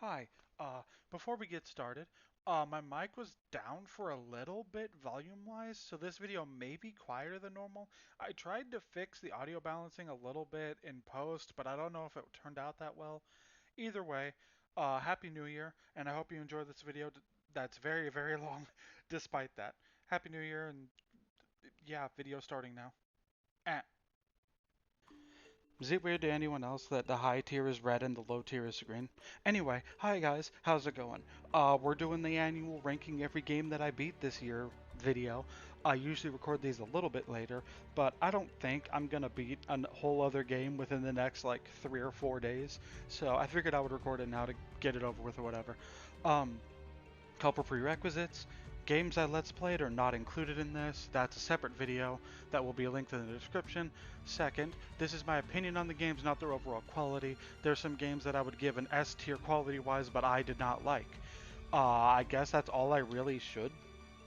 Hi. Before we get started, my mic was down for a little bit volume-wise, so this video may be quieter than normal. I tried to fix the audio balancing a little bit in post, but I don't know if it turned out that well. Either way, Happy New Year, and I hope you enjoy this video that's very, very long despite that. Happy New Year, and yeah, video starting now. Eh. Is it weird to anyone else that the high tier is red and the low tier is green? Anyway, hi guys, how's it going? We're doing the annual ranking every game that I beat this year video. I usually record these a little bit later, but I don't think I'm gonna beat a whole other game within the next like 3 or 4 days. So I figured I would record it now to get it over with or whatever. Um, Couple prerequisites. Games I Let's Played are not included in this. That's a separate video that will be linked in the description. Second, this is my opinion on the games, not their overall quality. There's some games that I would give an S tier quality wise, but I did not like. I guess that's all I really should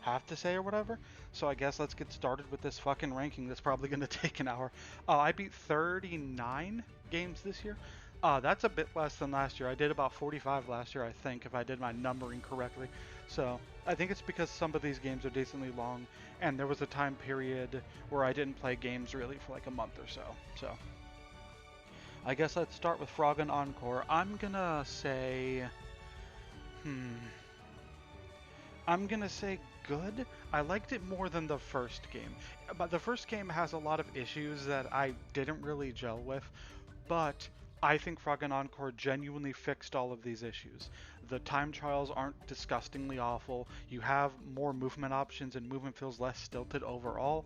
have to say or whatever. So I guess let's get started with this fucking ranking that's probably going to take an hour. I beat 39 games this year. That's a bit less than last year. I did about 45 last year, I think, if I did my numbering correctly. So I think it's because some of these games are decently long, and there was a time period where I didn't play games really for like a month or so. So I guess let's start with Froggen Encore. I'm gonna say, hmm, I'm gonna say good. I liked it more than the first game. But the first game has a lot of issues that I didn't really gel with, but I think Froggen Encore genuinely fixed all of these issues. The time trials aren't disgustingly awful. You have more movement options and movement feels less stilted overall.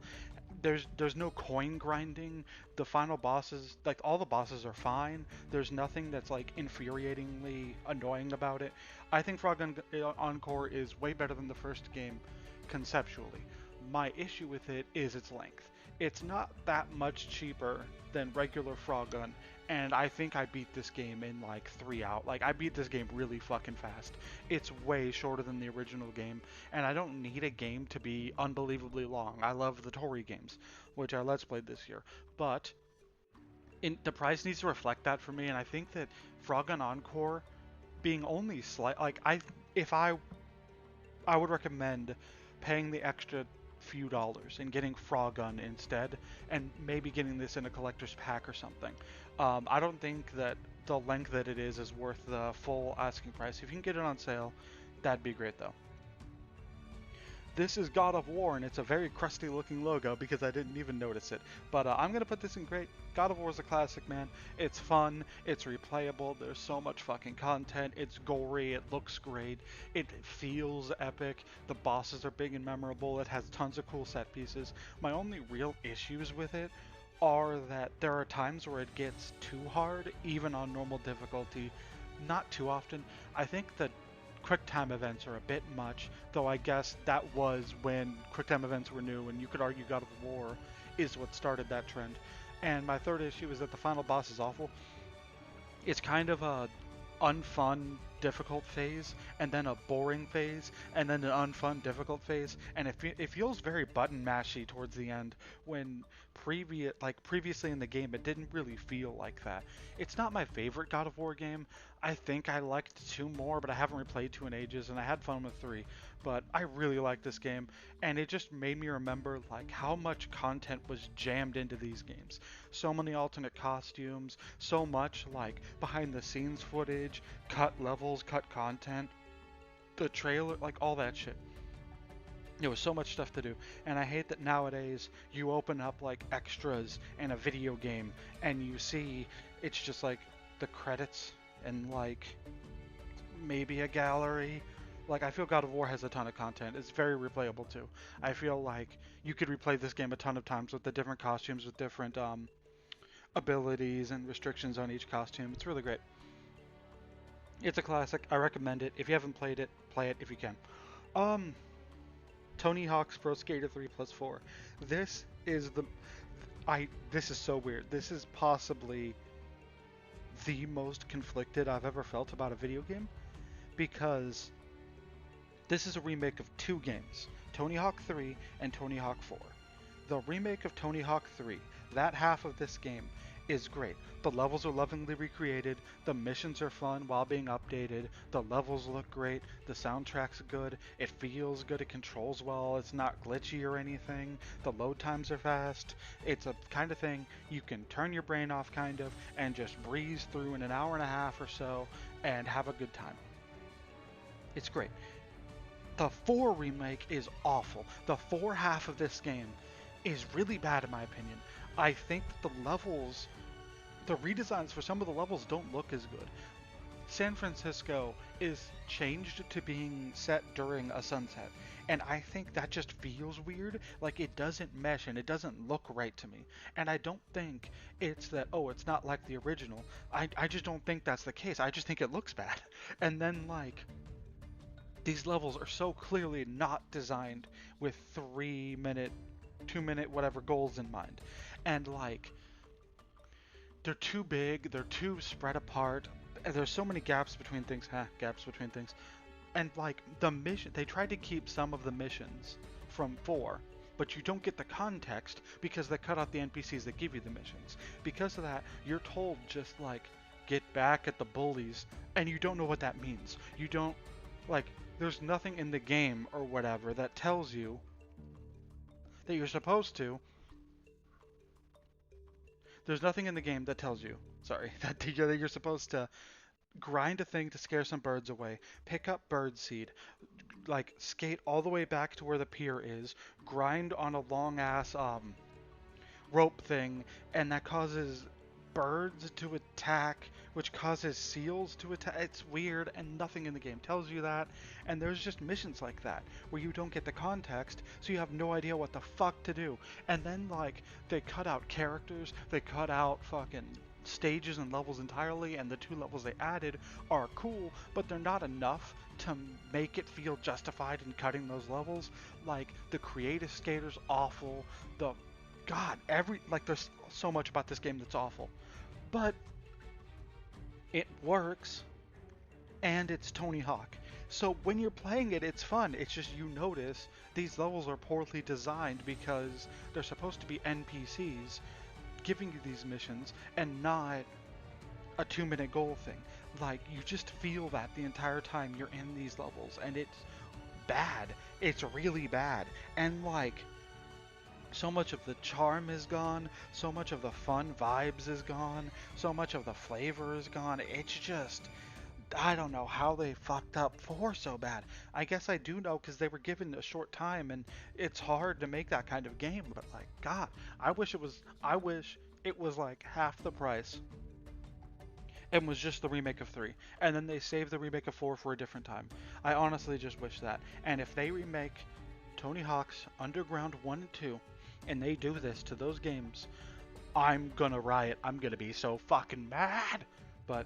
There's no coin grinding. The final bosses, like all the bosses are fine. There's nothing that's like infuriatingly annoying about it. I think Frog Encore is way better than the first game conceptually. My issue with it is its length. It's not that much cheaper than regular Froggun, and I think I beat this game in like 3 hours. Like, I beat this game really fucking fast. It's way shorter than the original game, and I don't need a game to be unbelievably long. I love the Tori games, which I Let's Played this year, but the price needs to reflect that for me, and I think that Froggun Encore being only slight, like, if I would recommend paying the extra few dollars and getting Froggun instead, and maybe getting this in a collector's pack or something. I don't think that the length that it is worth the full asking price. If you can get it on sale, that'd be great though. This is God of War, and it's a very crusty looking logo because I didn't even notice it. But I'm going to put this in great. God of War is a classic, man. It's fun, it's replayable, there's so much fucking content, it's gory, it looks great, it feels epic, the bosses are big and memorable, it has tons of cool set pieces. My only real issues with it are that there are times where it gets too hard, even on normal difficulty. Not too often. I think the QuickTime events are a bit much, though I guess that was when QuickTime events were new, and you could argue God of War is what started that trend. And my third issue is that the final boss is awful. It's kind of a unfun difficult phase, and then a boring phase, and then an unfun difficult phase, and it feels very button mashy towards the end, when previously in the game it didn't really feel like that. It's not my favorite God of War game. I think I liked 2 more, but I haven't replayed 2 in ages, and I had fun with 3. But I really like this game, and it just made me remember like how much content was jammed into these games. So many alternate costumes, so much like behind the scenes footage, cut levels, cut content, the trailer, like all that shit. There was so much stuff to do, and I hate that nowadays you open up like extras in a video game and you see it's just like the credits and like maybe a gallery. Like, I feel God of War has a ton of content. It's very replayable too. I feel like you could replay this game a ton of times with the different costumes, with different abilities and restrictions on each costume. It's really great. It's a classic. I recommend it. If you haven't played it, play it if you can. Um, Tony Hawk's Pro Skater 3 plus 4. This is the this is so weird. This is possibly the most conflicted I've ever felt about a video game because this is a remake of 2 games, Tony Hawk 3 and Tony Hawk 4. The remake of Tony Hawk 3, that half of this game, is great. The levels are lovingly recreated, the missions are fun while being updated, the levels look great, the soundtrack's good, it feels good, it controls well, it's not glitchy or anything, the load times are fast. It's a kind of thing you can turn your brain off kind of and just breeze through in an hour and a half or so and have a good time. It's great. The 4 remake is awful. The 4 half of this game is really bad in my opinion. I think that the redesigns for some of the levels don't look as good. San Francisco is changed to being set during a sunset, and I think that just feels weird, like it doesn't mesh and it doesn't look right to me. And I don't think it's that, oh, it's not like the original. I just don't think that's the case. I just think it looks bad. And then, like, these levels are so clearly not designed with 3 minute, 2 minute, whatever goals in mind. And, like, they're too big, they're too spread apart. There's so many gaps between things, gaps between things. And like the mission, they tried to keep some of the missions from 4, but you don't get the context because they cut out the NPCs that give you the missions. Because of that, you're told just like get back at the bullies, and you don't know what that means. You don't like. There's nothing in the game or whatever that tells you that you're supposed to. There's nothing in the game that tells you, sorry, that you're supposed to grind a thing to scare some birds away, pick up bird seed, like skate all the way back to where the pier is, grind on a long ass rope thing, and that causes birds to attack, which causes seals to attack. It's weird, and nothing in the game tells you that. And there's just missions like that where you don't get the context, so you have no idea what the fuck to do. And then like they cut out characters, they cut out fucking stages and levels entirely, and the 2 levels they added are cool, but they're not enough to make it feel justified in cutting those levels. Like the creative skater's awful. The God, there's so much about this game that's awful. But it works, and it's Tony Hawk. So when you're playing it, it's fun. It's just you notice these levels are poorly designed because they're supposed to be NPCs giving you these missions and not a 2-minute goal thing. Like, you just feel that the entire time you're in these levels, and it's bad. It's really bad. And like, so much of the charm is gone, so much of the fun vibes is gone, so much of the flavor is gone. It's just, I don't know how they fucked up 4 so bad. I guess I do know because they were given a short time, and it's hard to make that kind of game. But like, God, I wish it was like half the price and was just the remake of 3. And then they saved the remake of 4 for a different time. I honestly just wish that. And if they remake Tony Hawk's Underground 1 and 2, and they do this to those games, I'm gonna riot. I'm gonna be so fucking mad. But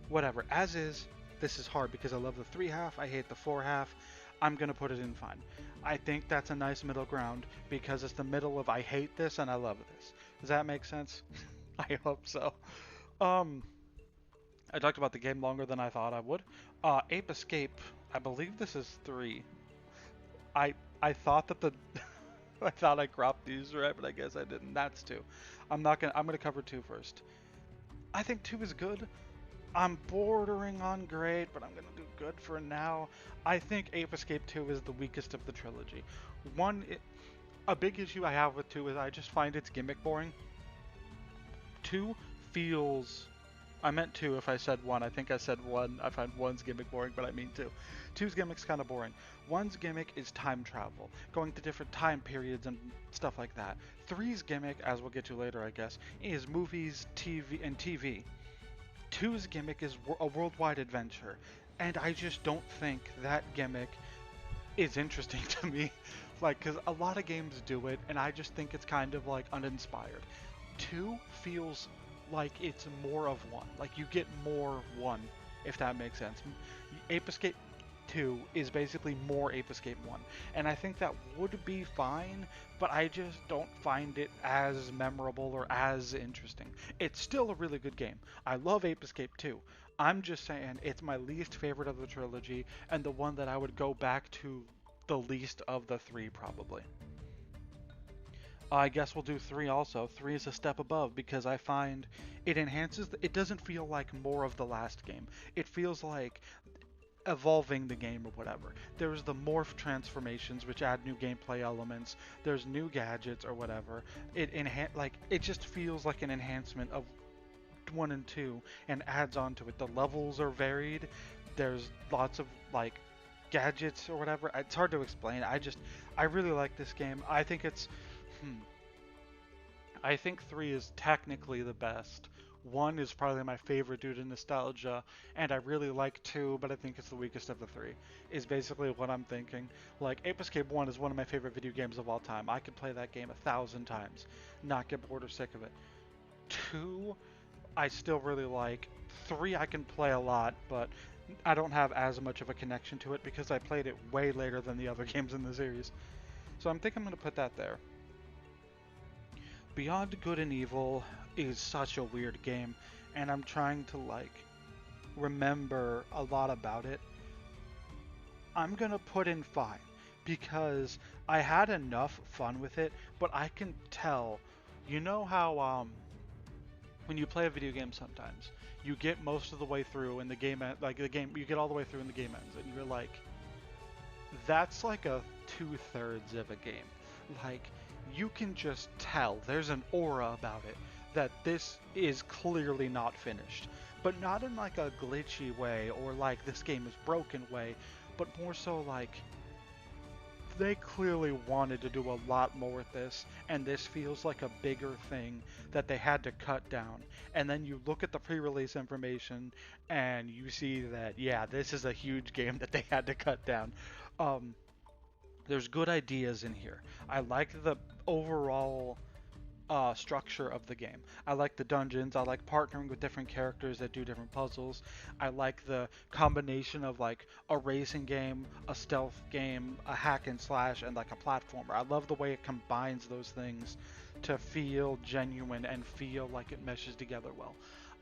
whatever. As is, this is hard because I love the 3 half, I hate the 4 half. I'm gonna put it in fine. I think that's a nice middle ground because it's the middle of I hate this and I love this. Does that make sense? I hope so. I talked about the game longer than I thought I would. Ape Escape, I believe this is 3. I thought that the I thought I cropped these right, but I guess I didn't. That's 2. I'm gonna cover 2 first. I think 2 is good. I'm bordering on great, but I'm gonna do good for now. I think Ape Escape 2 is the weakest of the trilogy. A big issue I have with 2 is I just find its gimmick boring. 2 feels... I meant 2 if I said 1. I think I said 1. I find 1's gimmick boring, but I mean 2. 2's gimmick's kind of boring. 1's gimmick is time travel, going to different time periods and stuff like that. 3's gimmick, as we'll get to later I guess, is movies, TV. 2's gimmick is a worldwide adventure, and I just don't think that gimmick is interesting to me. Like, because a lot of games do it, and I just think it's kind of like uninspired. 2 feels like it's more of one. Like, you get more 1, if that makes sense. Ape Escape 2 is basically more Ape Escape 1, and I think that would be fine, but I just don't find it as memorable or as interesting. It's still a really good game. I love Ape Escape 2. I'm just saying it's my least favorite of the trilogy, and the one that I would go back to the least of the 3 probably. I guess we'll do 3 also. 3 is a step above because I find it enhances, it doesn't feel like more of the last game. It feels like evolving the game or whatever. There's the morph transformations which add new gameplay elements. There's new gadgets or whatever. It just feels like an enhancement of 1 and 2 and adds on to it. The levels are varied. There's lots of like gadgets or whatever. It's hard to explain. I really like this game. I think it's hmm, I think 3 is technically the best. 1 is probably my favorite due to nostalgia, and I really like 2, but I think it's the weakest of the 3, is basically what I'm thinking. Like, Ape Escape 1 is one of my favorite video games of all time. I could play that game 1,000 times, not get bored or sick of it. 2, I still really like. 3, I can play a lot, but I don't have as much of a connection to it because I played it way later than the other games in the series. So I think I'm going to put that there. Beyond Good and Evil is such a weird game, and I'm trying to like remember a lot about it. I'm gonna put in 5 because I had enough fun with it, but I can tell, you know how when you play a video game sometimes you get most of the way through and the game you get all the way through and the game ends and you're like, that's like a 2/3 of a game. Like, you can just tell there's an aura about it that this is clearly not finished. But not in like a glitchy way or like this game is broken way, but more so like they clearly wanted to do a lot more with this, and this feels like a bigger thing that they had to cut down. And then you look at the pre-release information and you see that, yeah, this is a huge game that they had to cut down. Um, there's good ideas in here. I like the overall structure of the game. I like the dungeons. I like partnering with different characters that do different puzzles. I like the combination of like a racing game, a stealth game, a hack and slash, and like a platformer. I love the way it combines those things to feel genuine and feel like it meshes together well.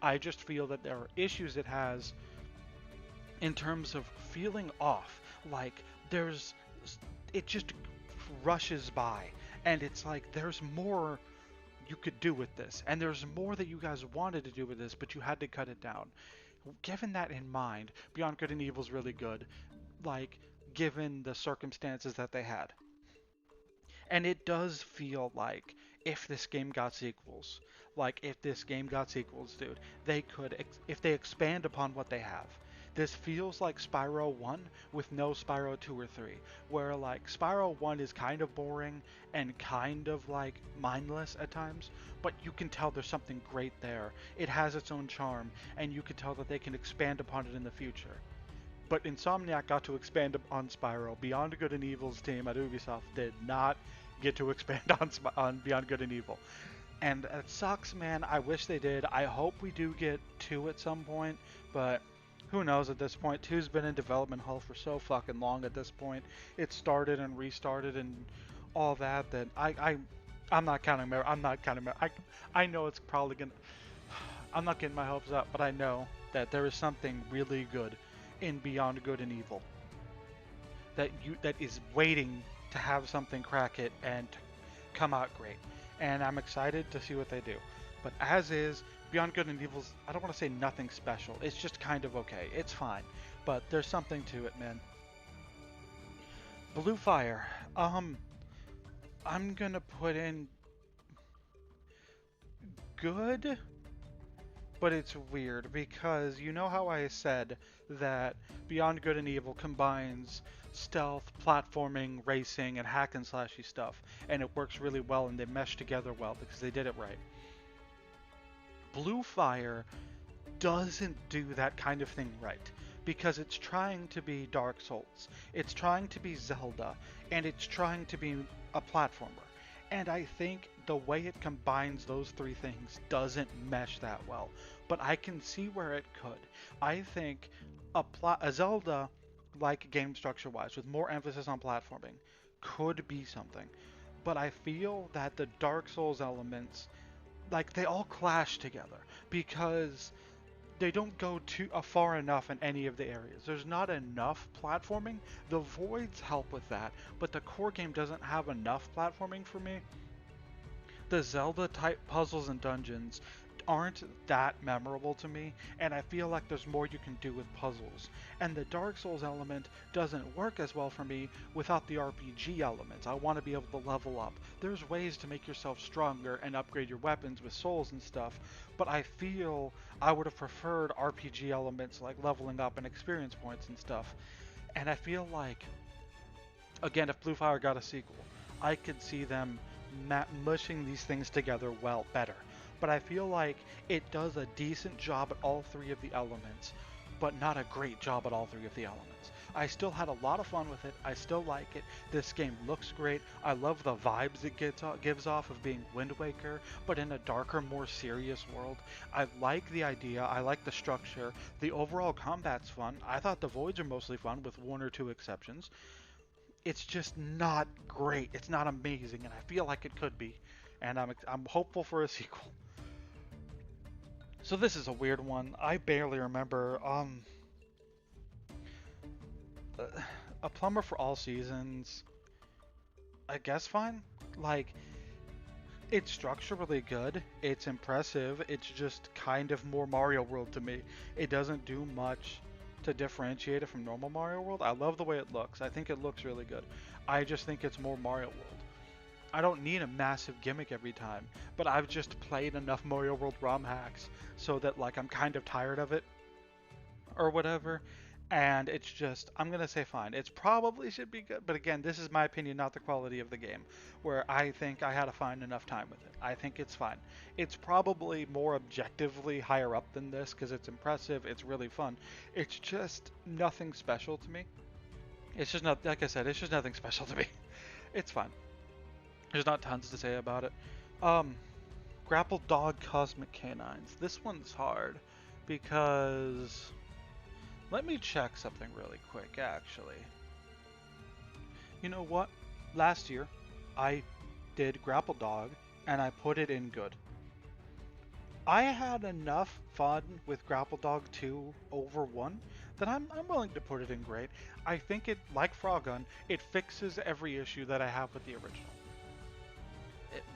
I just feel that there are issues it has in terms of feeling off. Like, there's it just rushes by, and it's like there's more you could do with this, and there's more that you guys wanted to do with this, but you had to cut it down. Given that in mind, Beyond Good and Evil is really good, like, given the circumstances that they had. And it does feel like if this game got sequels, dude, they could, if they expand upon what they have. This feels like Spyro 1 with no Spyro 2 or 3, where like Spyro 1 is kind of boring and kind of like mindless at times, but you can tell there's something great there. It has its own charm, and you can tell that they can expand upon it in the future. But Insomniac got to expand on Spyro. Beyond Good and Evil's team at Ubisoft did not get to expand on Beyond Good and Evil. And it sucks, man. I wish they did. I hope we do get 2 at some point, but who knows at this point. 2's been in development hell for so fucking long at this point. It started and restarted and all that I'm not counting. I'm not counting. I know it's probably gonna. I'm not getting my hopes up, but I know that there is something really good in Beyond Good and Evil that is waiting to have something crack it and come out great. And I'm excited to see what they do. But as is, Beyond Good and Evil's, I don't want to say nothing special. It's just kind of okay. It's fine. But there's something to it, man. Blue Fire. I'm gonna put in good, but it's weird because you know how I said that Beyond Good and Evil combines stealth, platforming, racing, and hack and slashy stuff, and it works really well and they mesh together well because they did it right. Blue Fire doesn't do that kind of thing right because it's trying to be Dark Souls, it's trying to be Zelda, and it's trying to be a platformer. And I think the way it combines those 3 things doesn't mesh that well. But I can see where it could. I think a Zelda, like game structure wise, with more emphasis on platforming, could be something. But I feel that the Dark Souls elements, like, they all clash together because they don't go too far enough in any of the areas. There's not enough platforming. The voids help with that, but the core game doesn't have enough platforming for me. the Zelda type puzzles and dungeons aren't that memorable to me, and I feel like there's more you can do with puzzles. And the Dark Souls element doesn't work as well for me without the RPG elements. I want to be able to level up. There's ways to make yourself stronger and upgrade your weapons with souls and stuff, but I feel I would have preferred RPG elements like leveling up and experience points and stuff. And I feel like, again, if Blue Fire got a sequel, I could see them mushing these things together well better. But I feel like it does a decent job at all three of the elements, but not a great job at all three of the elements. I still had a lot of fun with it. I still like it. This game looks great. I love the vibes it gives off of being Wind Waker, but in a darker, more serious world. I like the idea. I like the structure. The overall combat's fun. I thought the voids are mostly fun, with one or two exceptions. It's just not great. It's not amazing, and I feel like it could be. And I'm hopeful for a sequel. So this is a weird one. I barely remember. A Plumber for All Seasons, I guess fine. Like, it's structurally good. It's impressive. It's just kind of more Mario World to me. It doesn't do much to differentiate it from normal Mario World. I love the way it looks. I think it looks really good. I just think it's more Mario World. I don't need a massive gimmick every time, but I've just played enough Mario World ROM hacks so that like I'm kind of tired of it or whatever. And it's just, I'm gonna say fine. It's probably should be good, but again, this is my opinion, not the quality of the game, where I think I had to find enough time with it. I think it's fine. It's probably more objectively higher up than this because it's impressive, it's really fun. It's just nothing special to me. It's just not, like I said, it's just nothing special to me. It's fine. There's not tons to say about it. Grapple Dog Cosmic Canines. This one's hard because... Let me check something really quick, actually. You know what? Last year, I did Grapple Dog, and I put it in good. I had enough fun with Grapple Dog 2 over 1 that I'm willing to put it in great. I think it, like Frogun, it fixes every issue that I have with the original.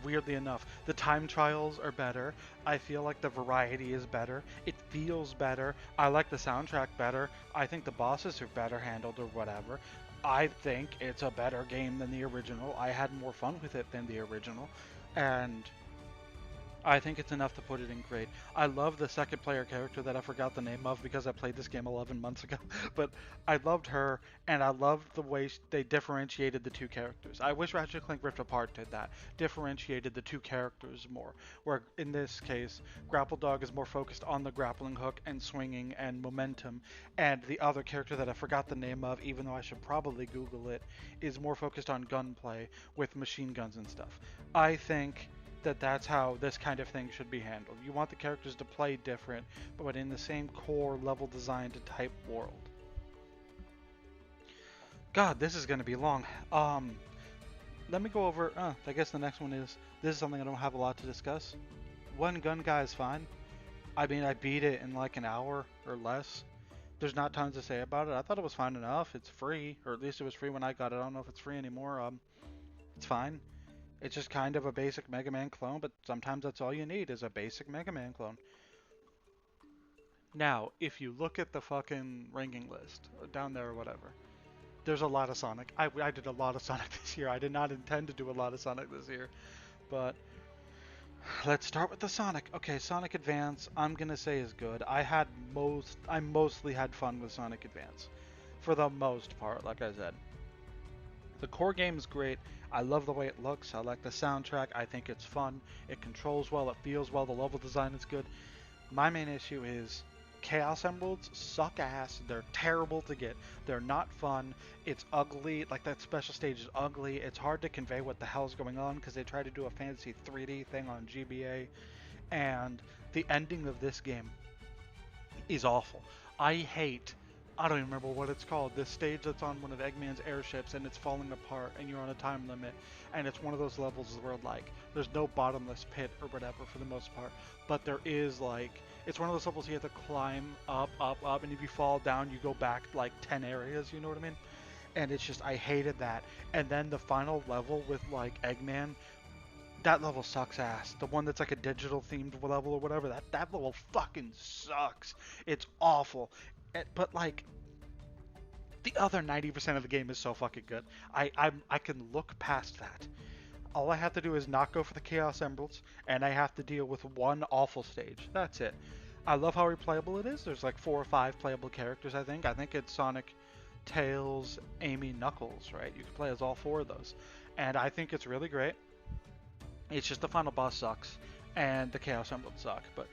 Weirdly enough, the time trials are better. I feel like the variety is better. It feels better. I like the soundtrack better. I think the bosses are better handled or whatever. I think it's a better game than the original. I had more fun with it than the original. And I think it's enough to put it in great. I love the second player character that I forgot the name of because I played this game 11 months ago. But I loved her, and I loved the way they differentiated the two characters. I wish Ratchet & Clank Rift Apart did that. Differentiated the two characters more. Where in this case, Grapple Dog is more focused on the grappling hook and swinging and momentum. And the other character that I forgot the name of, even though I should probably Google it, is more focused on gunplay with machine guns and stuff. I think that's how this kind of thing should be handled. You want the characters to play different, but in the same core level design to type world. God, this is going to be long. Let me go over, I guess the next one is, this is something I don't have a lot to discuss. One Gun Guy is fine. I mean, I beat it in like an hour or less. There's not tons to say about it. I thought it was fine enough. It's free, or at least it was free when I got it. I don't know if it's free anymore. It's fine. It's just kind of a basic Mega Man clone, but sometimes that's all you need is a basic Mega Man clone. Now, if you look at the fucking ranking list down there or whatever, there's a lot of Sonic. I did a lot of Sonic this year. I did not intend to do a lot of Sonic this year, but let's start with the Sonic. Okay, Sonic Advance, I'm gonna say is good. I mostly had fun with Sonic Advance, for the most part, like I said. The core game is great. I love the way it looks. I like the soundtrack. I think it's fun. It controls well. It feels well. The level design is good. My main issue is Chaos Emeralds suck ass. They're terrible to get. They're not fun. It's ugly. Like, that special stage is ugly. It's hard to convey what the hell's going on because they try to do a fancy 3D thing on GBA. And the ending of this game is awful. I don't even remember what it's called. This stage that's on one of Eggman's airships and it's falling apart and you're on a time limit. And it's one of those levels where, like, there's no bottomless pit or whatever for the most part. But there is, like, it's one of those levels you have to climb up, and if you fall down, you go back, like, 10 areas, you know what I mean? And it's just, I hated that. And then the final level with, like, Eggman That level sucks ass. The one that's like a digital themed level or whatever, that level fucking sucks. It's awful. But like the other 90% of the game is so fucking good. I can look past that. All I have to do is not go for the Chaos Emeralds, and I have to deal with one awful stage. That's it. I love how replayable it is. There's like 4 or 5 playable characters, I think. I think it's Sonic, Tails, Amy, Knuckles, right? You can play as all 4 of those. And I think it's really great. It's just the final boss sucks, and the Chaos Emeralds suck. But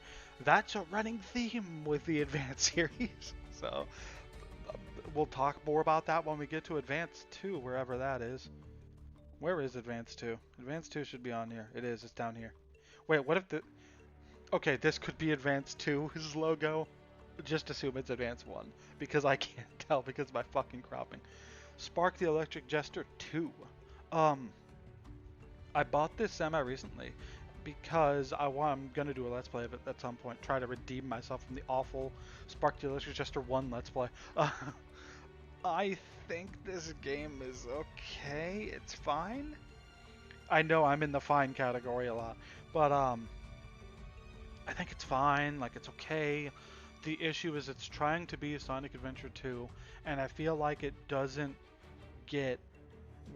that's a running theme with the Advance series. So we'll talk more about that when we get to Advance 2, wherever that is. Where is Advance 2? Advance 2 should be on here. It is. It's down here. Wait, what if the... Okay, this could be Advance 2's logo. Just assume it's Advance 1. Because I can't tell because of my fucking cropping. Spark the Electric Jester 2. I bought this semi-recently because I'm going to do a Let's Play of it at some point. Try to redeem myself from the awful Spark the Electric Jester 1 Let's Play. I think this game is okay. It's fine. I know I'm in the fine category a lot, but I think it's fine. Like, it's okay. The issue is it's trying to be Sonic Adventure 2, and I feel like it doesn't get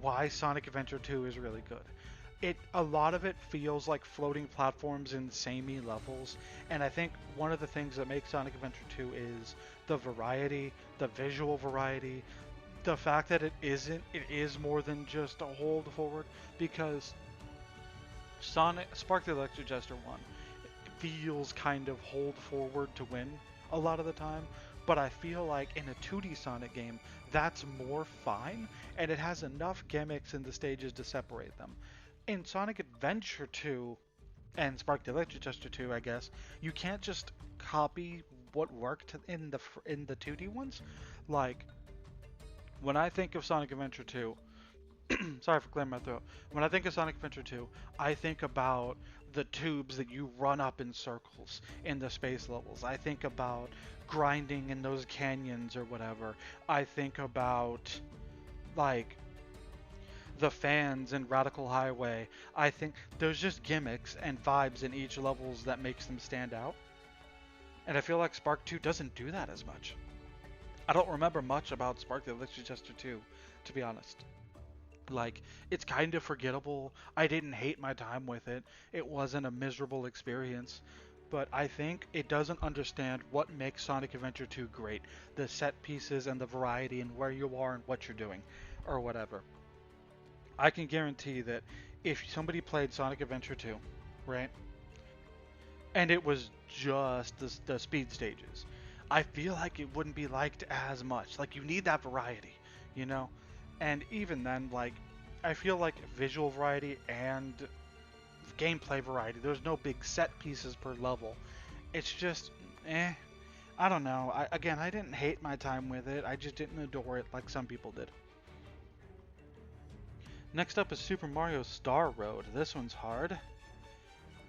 why Sonic Adventure 2 is really good. A lot of it feels like floating platforms in samey levels, and I think one of the things that makes Sonic Adventure 2 is the variety, the visual variety, the fact that it is more than just a hold forward, because Spark the Electric Jester 1 feels kind of hold forward to win a lot of the time, but I feel like in a 2D Sonic game, that's more fine, and it has enough gimmicks in the stages to separate them. In Sonic Adventure 2 and Spark the Electric Jester 2, I guess, you can't just copy what worked in the 2D ones. Like, when I think of Sonic Adventure 2, sorry for clearing my throat. When I think of Sonic Adventure 2, I think about the tubes that you run up in circles in the space levels. I think about grinding in those canyons or whatever. I think about, like, the fans in Radical Highway. I think there's just gimmicks and vibes in each levels that makes them stand out. And I feel like Spark 2 doesn't do that as much. I don't remember much about Spark the Electric Jester 2, to be honest. Like, it's kind of forgettable. I didn't hate my time with it. It wasn't a miserable experience. But I think it doesn't understand what makes Sonic Adventure 2 great. The set pieces and the variety and where you are and what you're doing, or whatever. I can guarantee that if somebody played Sonic Adventure 2, right, and it was just the speed stages, I feel like it wouldn't be liked as much. Like, you need that variety, you know? And even then, like, I feel like visual variety and gameplay variety, there's no big set pieces per level. It's just, I don't know. Again, I didn't hate my time with it. I just didn't adore it like some people did. Next up is Super Mario Star Road. This one's hard.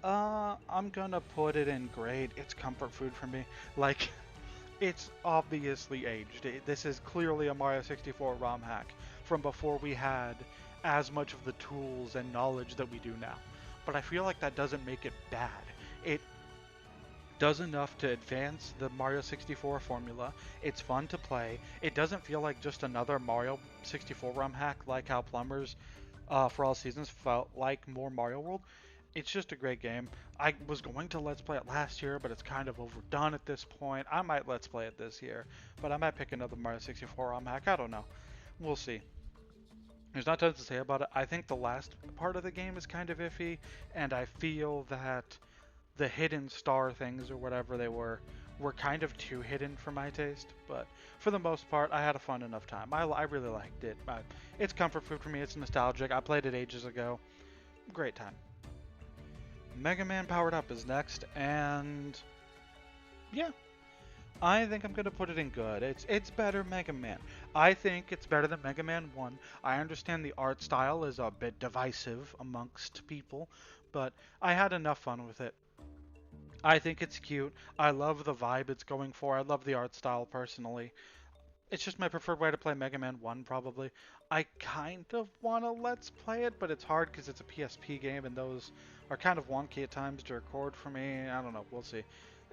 I'm gonna put it in grade. It's comfort food for me. Like, it's obviously aged. This is clearly a Mario 64 ROM hack from before we had as much of the tools and knowledge that we do now. But I feel like that doesn't make it bad. It does enough to advance the Mario 64 formula. It's fun to play. It doesn't feel like just another Mario 64 ROM hack like how Plumbers for All Seasons felt like more Mario World. It's just a great game. I was going to Let's Play it last year, but it's kind of overdone at this point. I might Let's Play it this year, but I might pick another Mario 64 ROM hack. I don't know. We'll see. There's not tons to say about it. I think the last part of the game is kind of iffy, and I feel that the hidden star things or whatever they were kind of too hidden for my taste. But for the most part, I had a fun enough time. I really liked it. It's comfort food for me. It's nostalgic. I played it ages ago. Great time. Mega Man Powered Up is next, and yeah, I think I'm gonna put it in good. It's better Mega Man. I think it's better than Mega Man 1. I understand the art style is a bit divisive amongst people, but I had enough fun with it. I think it's cute. I love the vibe it's going for. I love the art style personally. It's just my preferred way to play Mega Man 1, probably. I kind of want to Let's Play it, but it's hard because it's a PSP game, and those are kind of wonky at times to record for me. I don't know, we'll see.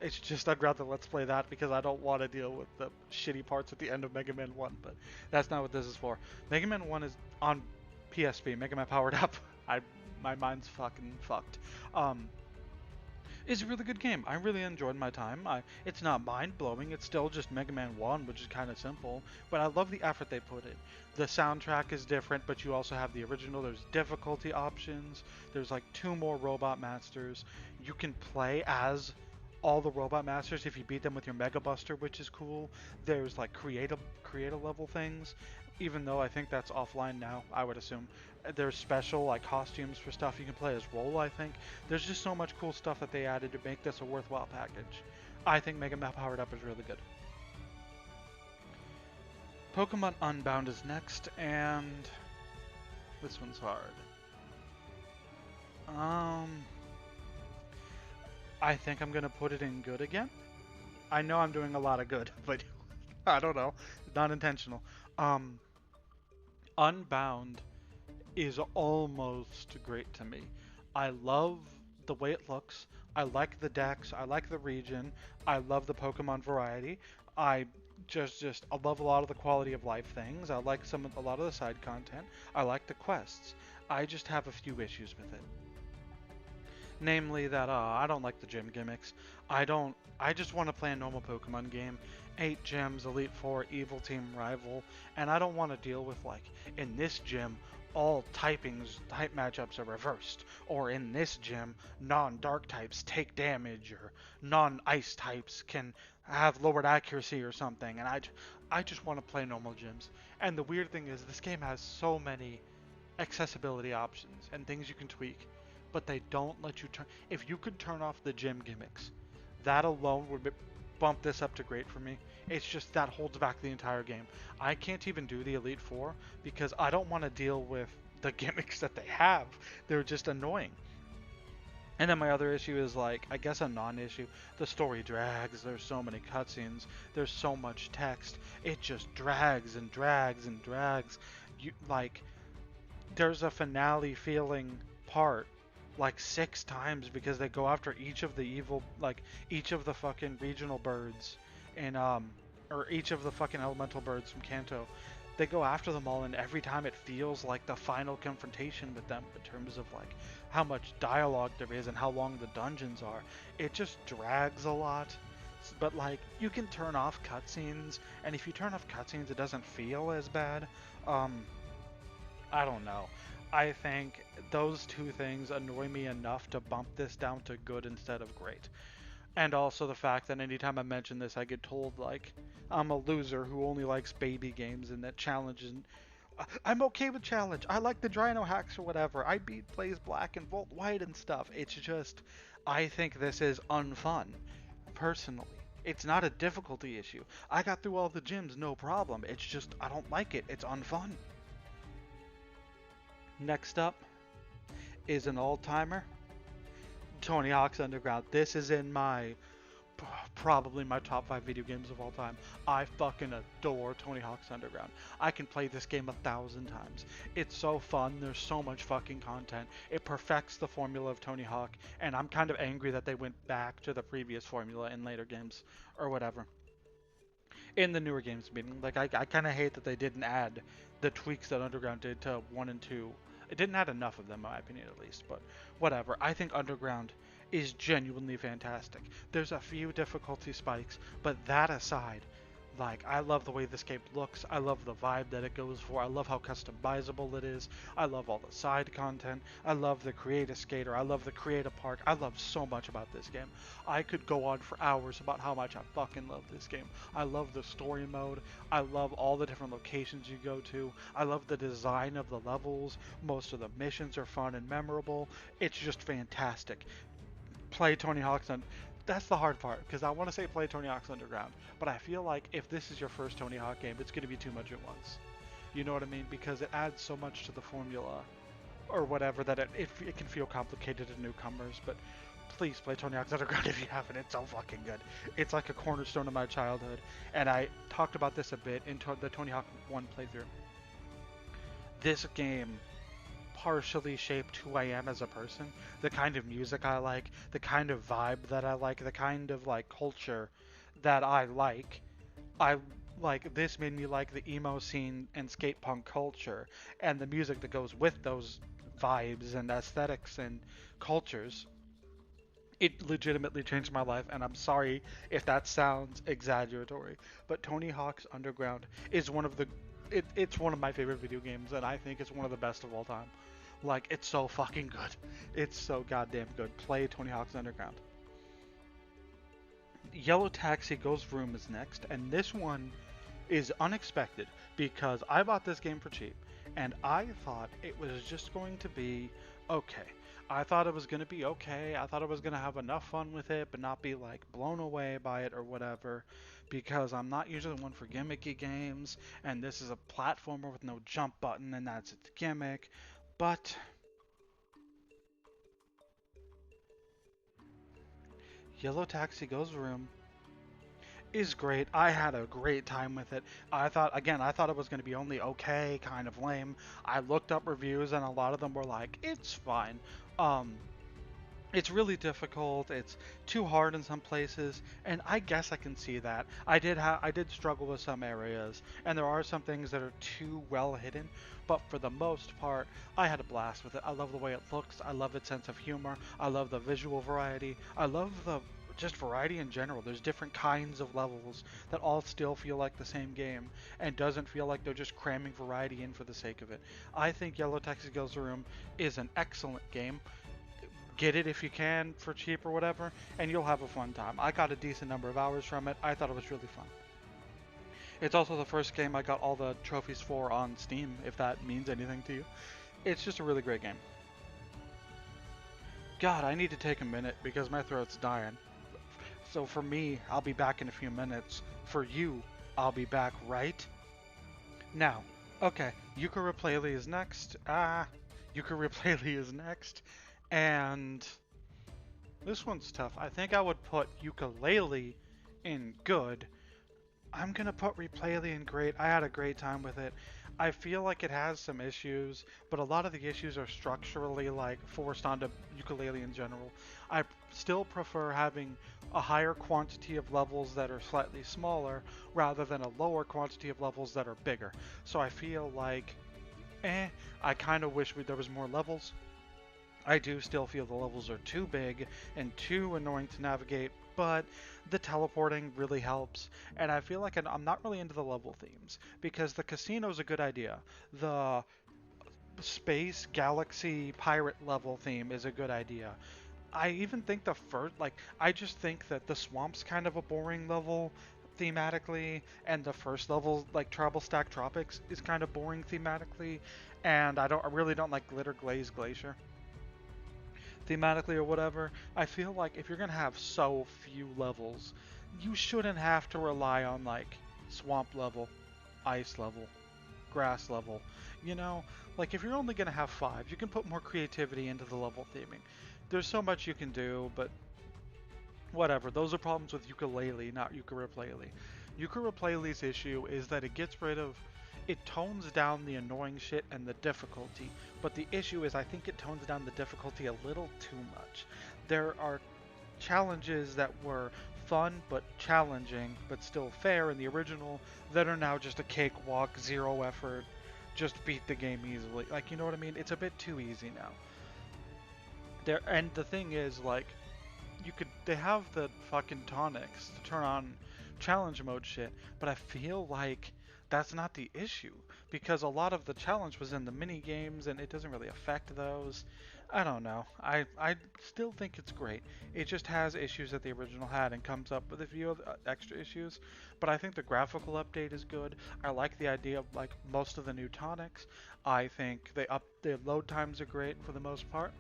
It's just I'd rather Let's Play that because I don't want to deal with the shitty parts at the end of Mega Man 1, but that's not what this is for. Mega Man 1 is on PSP, Mega Man Powered Up. I My mind's fucking fucked. Um, it's a really good game. I really enjoyed my time. It's not mind-blowing. It's still just Mega Man 1, which is kind of simple. But I love the effort they put in. The soundtrack is different, but you also have the original. There's difficulty options. There's like 2 more Robot Masters. You can play as all the Robot Masters if you beat them with your Mega Buster, which is cool. There's like creative level things, even though I think that's offline now, I would assume. There's special like costumes for stuff you can play as Roll, I think. There's just so much cool stuff that they added to make this a worthwhile package. I think Mega Man Powered Up is really good. Pokemon Unbound is next, and this one's hard. I think I'm gonna put it in good again. I know I'm doing a lot of good, but I don't know. Not intentional. Um, Unbound is almost great to me. I love the way it looks. I like the decks. I like the region. I love the Pokemon variety. I just I love a lot of the quality of life things. I like a lot of the side content. I like the quests. I just have a few issues with it. Namely that I don't like the gym gimmicks. I just want to play a normal Pokemon game. 8 gyms, Elite Four, Evil Team Rival, and I don't want to deal with like in this gym all type matchups are reversed, or in this gym non-dark types take damage, or non-ice types can have lowered accuracy or something, and I just want to play normal gyms. And the weird thing is this game has so many accessibility options and things you can tweak, but they don't let you turn. If you could turn off the gym gimmicks, that alone would bump this up to great for me. It's just that holds back the entire game. I can't even do the Elite Four because I don't want to deal with the gimmicks that they have. They're just annoying. And then my other issue is like, I guess a non-issue. The story drags. There's so many cutscenes. There's so much text. It just drags and drags and drags. You like there's a finale feeling part like 6 times because they go after each of the evil, like each of the fucking regional birds and or each of the fucking elemental birds from Kanto. They go after them all, and every time it feels like the final confrontation with them in terms of like how much dialogue there is and how long the dungeons are. It just drags a lot. But like you can turn off cutscenes, and if you turn off cutscenes, it doesn't feel as bad. Um, I don't know. I think those two things annoy me enough to bump this down to good instead of great. And also the fact that anytime I mention this, I get told, like, I'm a loser who only likes baby games and that challenge isn't. I'm okay with challenge. I like the Drino hacks or whatever. I beat Blaze Black and Volt White and stuff. It's just, I think this is unfun, personally. It's not a difficulty issue. I got through all the gyms, no problem. It's just, I don't like it. It's unfun. Next up is an all-timer, Tony Hawk's Underground. This is in my probably my top 5 video games of all time. I fucking adore Tony Hawk's Underground. I can play this game 1,000 times. It's so fun. There's so much fucking content. It perfects the formula of Tony Hawk, and I'm kind of angry that they went back to the previous formula in later games or whatever. In the newer games, meaning like I kind of hate that they didn't add the tweaks that Underground did to 1 and 2. It didn't add enough of them, in my opinion, at least. But whatever. I think Underground is genuinely fantastic. There's a few difficulty spikes, but that aside, like, I love the way this game looks. I love the vibe that it goes for. I love how customizable it is. I love all the side content. I love the Create a Skater. I love the Create a Park. I love so much about this game. I could go on for hours about how much I fucking love this game. I love the story mode. I love all the different locations you go to. I love the design of the levels. Most of the missions are fun and memorable. It's just fantastic. Play Tony Hawk's That's the hard part, because I want to say play Tony Hawk's Underground, but I feel like if this is your first Tony Hawk game, it's going to be too much at once. You know what I mean? Because it adds so much to the formula, or whatever, that it can feel complicated to newcomers, but please play Tony Hawk's Underground if you haven't. It's so fucking good. It's like a cornerstone of my childhood, and I talked about this a bit in the Tony Hawk 1 playthrough. This game partially shaped who I am as a person, the kind of music I like, the kind of vibe that I like, the kind of like culture that I like. I like this made me like the emo scene and skate punk culture and the music that goes with those vibes and aesthetics and cultures. It legitimately changed my life, and I'm sorry if that sounds exaggeratory, but Tony Hawk's Underground is one of the it's one of my favorite video games, and I think it's one of the best of all time. Like, it's so fucking good. It's so goddamn good. Play Tony Hawk's Underground. Yellow Taxi Ghost Room is next, and this one is unexpected because I bought this game for cheap, and I thought it was just going to be okay. I thought it was going to be okay. I thought I was going to have enough fun with it, but not be like blown away by it or whatever, because I'm not usually one for gimmicky games, and this is a platformer with no jump button, and that's its gimmick. But Yellow Taxi Ghost Room is great. I had a great time with it. I thought it was going to be only okay, kind of lame. I looked up reviews and a lot of them were like, it's fine. Um, it's really difficult. It's too hard in some places, and I guess I can see that. I did struggle with some areas, and there are some things that are too well hidden, but for the most part, I had a blast with it. I love the way it looks. I love its sense of humor. I love the visual variety. I love the just variety in general. There's different kinds of levels that all still feel like the same game and doesn't feel like they're just cramming variety in for the sake of it. I think Yellow Taxi Ghost Room is an excellent game. Get it if you can for cheap or whatever, and you'll have a fun time. I got a decent number of hours from it. I thought it was really fun. It's also the first game I got all the trophies for on Steam, if that means anything to you. It's just a really great game. God, I need to take a minute because my throat's dying. So for me, I'll be back in a few minutes. For you, I'll be back right now. Okay, Yooka-Rayleigh is next. Yooka-Rayleigh is next. And this one's tough. I think I would put Yooka-Laylee in good. I'm going to put Replayly in great. I had a great time with it. I feel like it has some issues, but a lot of the issues are structurally like forced onto Yooka-Laylee in general. I still prefer having a higher quantity of levels that are slightly smaller rather than a lower quantity of levels that are bigger. So I feel like, I kind of wish there was more levels. I do still feel the levels are too big and too annoying to navigate, but the teleporting really helps, and I feel like I'm not really into the level themes, because the casino's a good idea. The space, galaxy, pirate level theme is a good idea. I even think the first, like, I just think that the swamp's kind of a boring level thematically, and the first level, like Trouble Stack Tropics, is kind of boring thematically, and I really don't like Glitter Glaze Glacier thematically or whatever. I feel like if you're gonna have so few levels, you shouldn't have to rely on like swamp level, ice level, grass level. You know, like if you're only gonna have 5, you can put more creativity into the level theming. There's so much you can do, but whatever. Those are problems with Yooka-Laylee, not Yooka-Rayleigh. Yooka-Rayleigh's issue is that it tones down the annoying shit and the difficulty, but the issue is I think it tones down the difficulty a little too much. There are challenges that were fun but challenging but still fair in the original that are now just a cakewalk, zero effort, just beat the game easily. Like, you know what I mean? It's a bit too easy now. And the thing is, like, they have the fucking tonics to turn on challenge mode shit, but I feel like that's not the issue, because a lot of the challenge was in the mini games and it doesn't really affect those. I don't know. I still think it's great. It just has issues that the original had and comes up with a few of extra issues, but I think the graphical update is good. I like the idea of like most of the new tonics. I think their load times are great for the most part.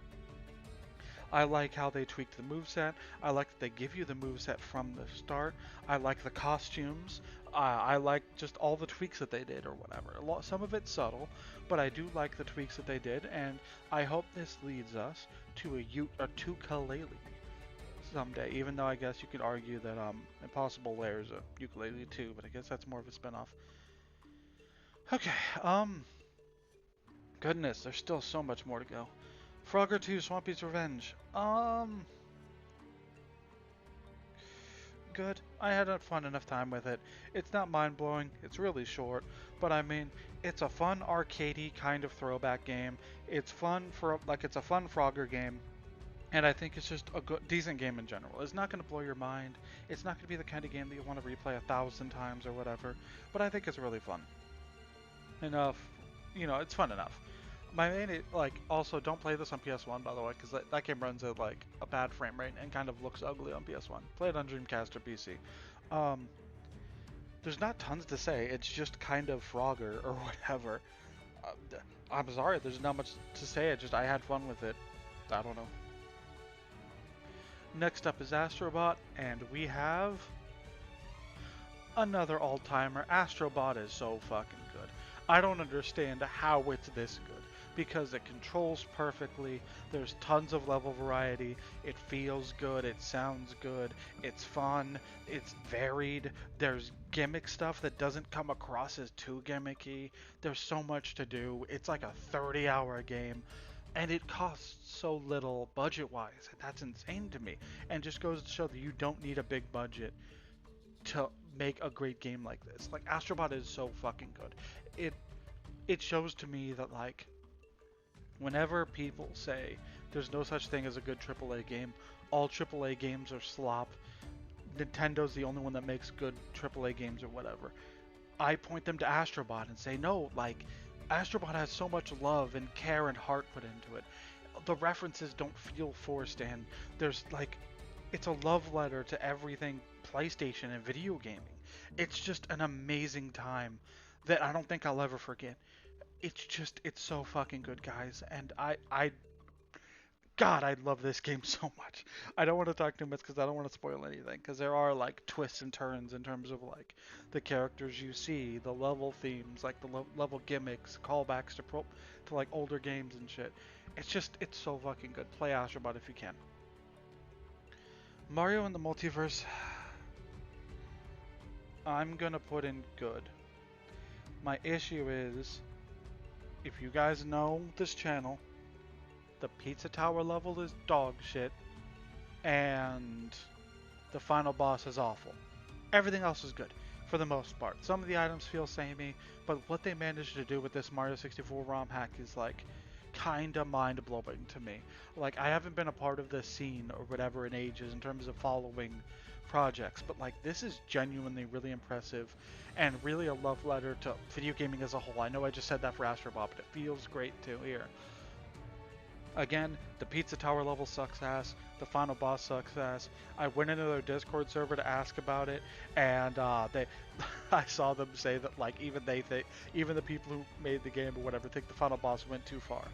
I like how they tweaked the moveset. I like that they give you the moveset from the start. I like the costumes. I like just all the tweaks that they did or whatever. Some of it's subtle, but I do like the tweaks that they did, and I hope this leads us to a Yooka-Laylee. someday, even though I guess you could argue that Impossible Lair is a ukulele too, but I guess that's more of a spinoff. Okay, goodness, there's still so much more to go. Frogger 2, Swampy's Revenge. Good. I had a fun enough time with it. It's not mind-blowing, it's really short, but I mean, it's a fun arcadey kind of throwback game. It's fun for, like, it's a fun Frogger game. And I think it's just a good, decent game in general. It's not going to blow your mind. It's not going to be the kind of game that you want to replay 1,000 times or whatever. But I think it's really fun. Enough, you know, it's fun enough. My main, like, also don't play this on PS1 by the way, because that game runs at like a bad frame rate and kind of looks ugly on PS1. Play it on Dreamcast or PC. Um, there's not tons to say. It's just kind of Frogger or whatever. I'm sorry, there's not much to say. I had fun with it. I don't know. Next up is Astrobot, and we have another all-timer. Astrobot is so fucking good. I don't understand how it's this good, because it controls perfectly, there's tons of level variety, it feels good, it sounds good, it's fun, it's varied, there's gimmick stuff that doesn't come across as too gimmicky, there's so much to do, it's like a 30-hour game. And it costs so little budget-wise. That's insane to me. And just goes to show that you don't need a big budget to make a great game like this. Like, Astrobot is so fucking good. It shows to me that, like, whenever people say there's no such thing as a good AAA game, all AAA games are slop, Nintendo's the only one that makes good AAA games or whatever, I point them to Astrobot and say, no, like, Astrobot has so much love and care and heart put into it. The references don't feel forced, and there's like, it's a love letter to everything PlayStation and video gaming. It's just an amazing time that I don't think I'll ever forget. It's so fucking good, guys, and God, I love this game so much. I don't want to talk too much because I don't want to spoil anything, because there are like twists and turns in terms of like the characters you see, the level themes, like the level gimmicks, callbacks to like older games and shit. It's so fucking good. Play Astrobot if you can. Mario and the Multiverse, I'm gonna put in good. My issue is, if you guys know this channel, the Pizza Tower level is dog shit, and the final boss is awful. Everything else is good, for the most part. Some of the items feel samey, but what they managed to do with this Mario 64 ROM hack is like kinda mind-blowing to me. Like, I haven't been a part of this scene or whatever in ages in terms of following projects, but like, this is genuinely really impressive and really a love letter to video gaming as a whole. I know I just said that for Astrobot, but it feels great to hear. Again, the Pizza Tower level sucks ass. The final boss sucks ass. I went into their Discord server to ask about it, and I saw them say that like even the people who made the game or whatever think the final boss went too far.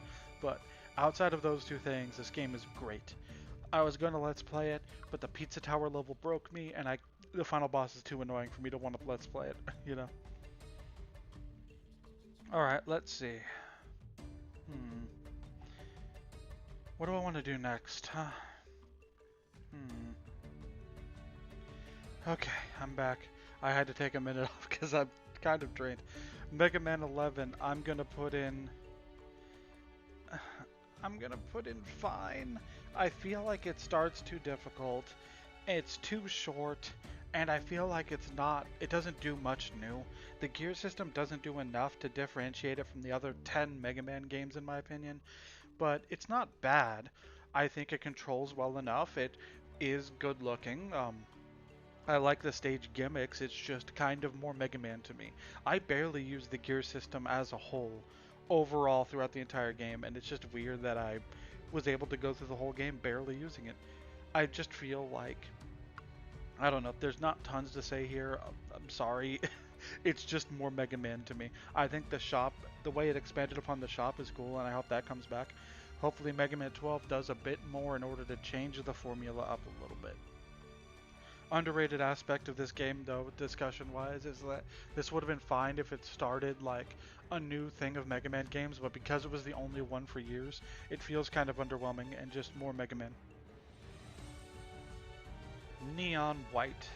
But outside of those two things, this game is great. I was going to let's play it, but the Pizza Tower level broke me, and the final boss is too annoying for me to want to let's play it. You know. All right, let's see. What do I want to do next, huh? Okay, I'm back. I had to take a minute off because I'm kind of drained. Mega Man 11, I'm gonna put in fine. I feel like it starts too difficult. It's too short, and I feel like it doesn't do much new. The gear system doesn't do enough to differentiate it from the other 10 Mega Man games in my opinion. But it's not bad. I think it controls well enough. It is good looking. I like the stage gimmicks. It's just kind of more Mega Man to me. I barely use the gear system as a whole overall throughout the entire game, and it's just weird that I was able to go through the whole game barely using it. I just feel like, I don't know, there's not tons to say here. I'm sorry. It's just more Mega Man to me. I think the shop, the way it expanded upon the shop is cool, and I hope that comes back. Hopefully Mega Man 12 does a bit more in order to change the formula up a little bit. Underrated aspect of this game, though, discussion-wise, is that this would have been fine if it started like a new thing of Mega Man games, but because it was the only one for years, it feels kind of underwhelming and just more Mega Man. Neon White.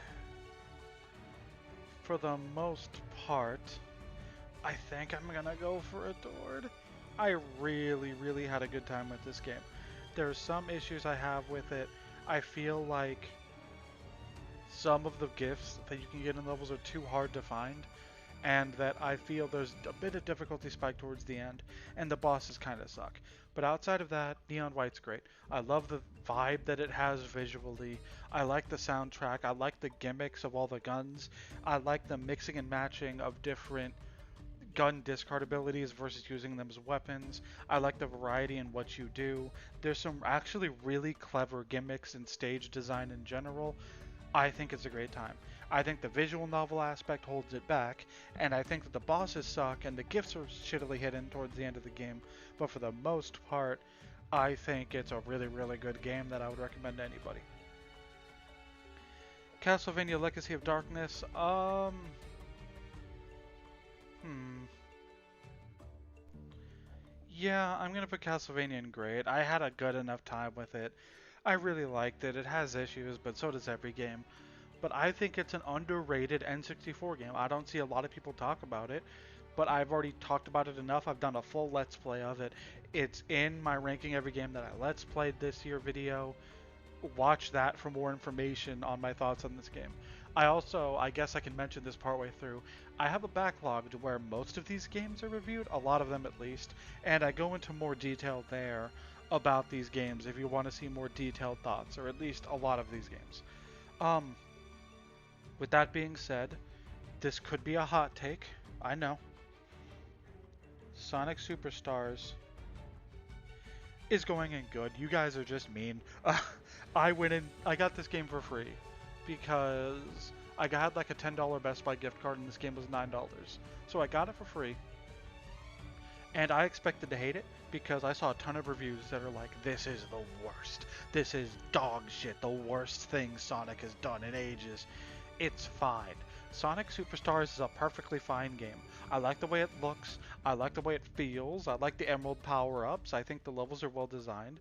For the most part, I think I'm gonna go for Adored. I really had a good time with this game. There's some issues I have with it. I feel like some of the gifts that you can get in levels are too hard to find, and that I feel there's a bit of difficulty spike towards the end, and the bosses kind of suck. But outside of that, Neon White's great. I love the vibe that it has visually. I like the soundtrack. I like the gimmicks of all the guns. I like the mixing and matching of different gun discard abilities versus using them as weapons. I like the variety in what you do. There's some actually really clever gimmicks and stage design in general. I think it's a great time. I think the visual novel aspect holds it back, and I think that the bosses suck and the gifts are shittily hidden towards the end of the game. But for the most part, I think it's a really good game that I would recommend to anybody. Castlevania Legacy of Darkness, Yeah, I'm gonna put Castlevania in grade. I had a good enough time with it. I really liked it. It has issues, but so does every game. But I think it's an underrated N64 game. I don't see a lot of people talk about it, but I've already talked about it enough. I've done a full Let's Play of it. It's in my ranking every game that I Let's Played this year video. Watch that for more information on my thoughts on this game. I guess I can mention this partway through, I have a backlog to where most of these games are reviewed, a lot of them at least, and I go into more detail there about these games if you want to see more detailed thoughts, or at least a lot of these games. Um, with that being said, this could be a hot take, I know. Sonic Superstars is going in good. You guys are just mean. I got this game for free because I had like a $10 Best Buy gift card and this game was $9. So I got it for free. And I expected to hate it because I saw a ton of reviews that are like, this is the worst. This is dog shit. The worst thing Sonic has done in ages. It's fine. Sonic Superstars is a perfectly fine game. I like the way it looks. I like the way it feels. I like the emerald power-ups. I think the levels are well designed.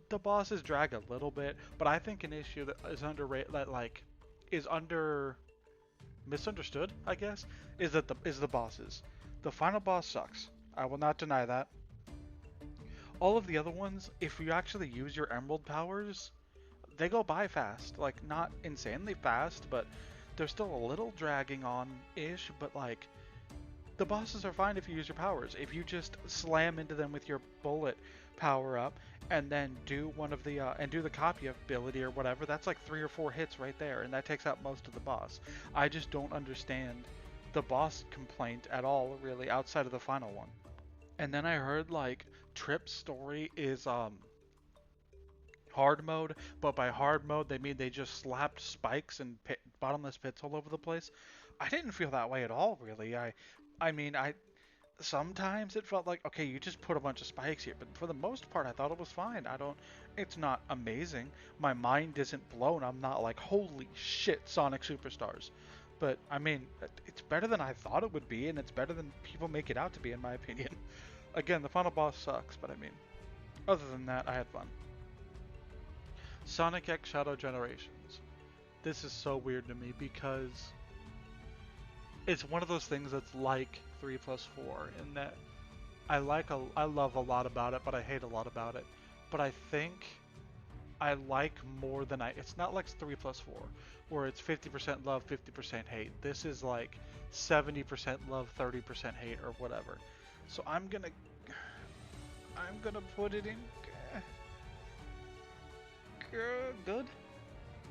The bosses drag a little bit, but I think an issue that is underrated, that like is misunderstood, I guess, is the bosses. The final boss sucks. I will not deny that. All of the other ones, if you actually use your emerald powers, they go by fast. Like, not insanely fast, but they're still a little dragging on-ish, but like, the bosses are fine if you use your powers. If you just slam into them with your bullet power up and then do one of the and do the copy ability or whatever, that's like 3 or 4 hits right there, and that takes out most of the boss. I just don't understand the boss complaint at all, really, outside of the final one. And then I heard like Trip's story is hard mode, but by hard mode they mean they just slapped spikes and bottomless pits all over the place. I didn't feel that way at all, really. I mean, I sometimes it felt like, okay, you just put a bunch of spikes here, but for the most part I thought it was fine. It's not amazing. My mind isn't blown. I'm not like, holy shit, Sonic Superstars. But I mean, it's better than I thought it would be, and it's better than people make it out to be, in my opinion. Again, the final boss sucks, but I mean, other than that, I had fun. Sonic X Shadow Generations. This is so weird to me because it's one of those things that's like 3 plus 4 in that I love a lot about it, but I hate a lot about it. But I think I like more than it's not like 3 plus 4 where it's 50% love, 50% hate. This is like 70% love, 30% hate or whatever. So I'm gonna put it in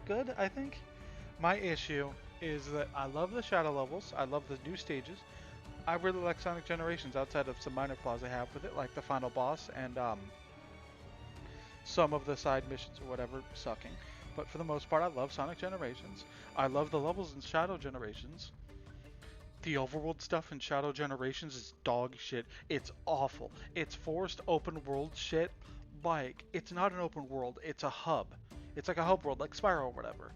good, I think. My issue is that I love the shadow levels, I love the new stages. I really like Sonic Generations outside of some minor flaws I have with it, like the final boss and some of the side missions or whatever sucking. But for the most part, I love Sonic Generations. I love the levels in Shadow Generations. The overworld stuff in Shadow Generations is dog shit. It's awful. It's forced open world shit. Like, it's not an open world, it's a hub. It's like a hub world, like Spyro or whatever.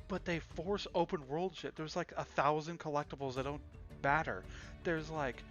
But they force open world shit. There's like 1,000 collectibles that don't matter. There's like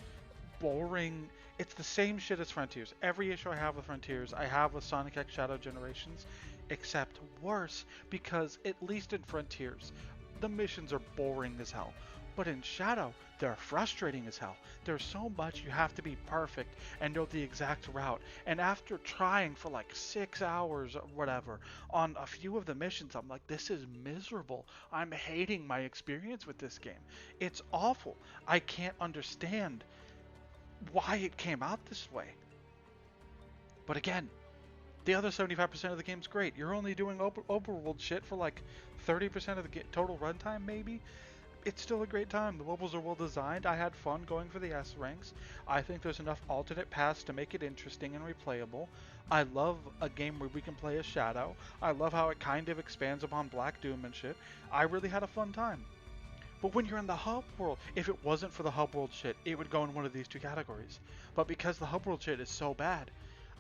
boring. It's the same shit as Frontiers. Every issue I have with Frontiers, I have with Sonic X Shadow Generations. except worse, because at least in Frontiers, the missions are boring as hell. But in Shadow, they're frustrating as hell. There's so much you have to be perfect and know the exact route. And after trying for like 6 hours or whatever on a few of the missions, I'm like, this is miserable. I'm hating my experience with this game. It's awful. I can't understand why it came out this way. But again, the other 75% of the game's great. You're only doing overworld shit for like 30% of the total runtime, maybe? It's still a great time. The levels are well designed. I had fun going for the S ranks. I think there's enough alternate paths to make it interesting and replayable. I love a game where we can play as Shadow. I love how it kind of expands upon Black Doom and shit. I really had a fun time. But when you're in the hub world, if it wasn't for the hub world shit, it would go in one of these two categories. But because the hub world shit is so bad,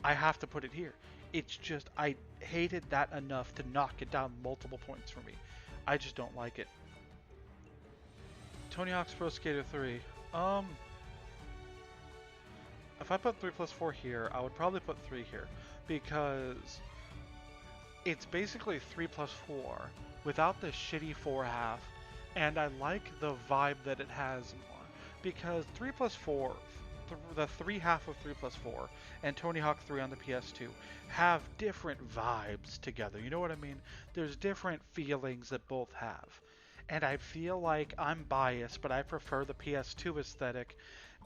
I have to put it here. It's just, I hated that enough to knock it down multiple points for me. I just don't like it. Tony Hawk's Pro Skater 3. If I put 3 plus 4 here, I would probably put 3 here. Because it's basically 3 plus 4 without the shitty 4.5. And I like the vibe that it has more. Because 3 plus 4, the 3.5 of 3 plus 4, and Tony Hawk 3 on the PS2 have different vibes together. You know what I mean? There's different feelings that both have. And I feel like I'm biased, but I prefer the PS2 aesthetic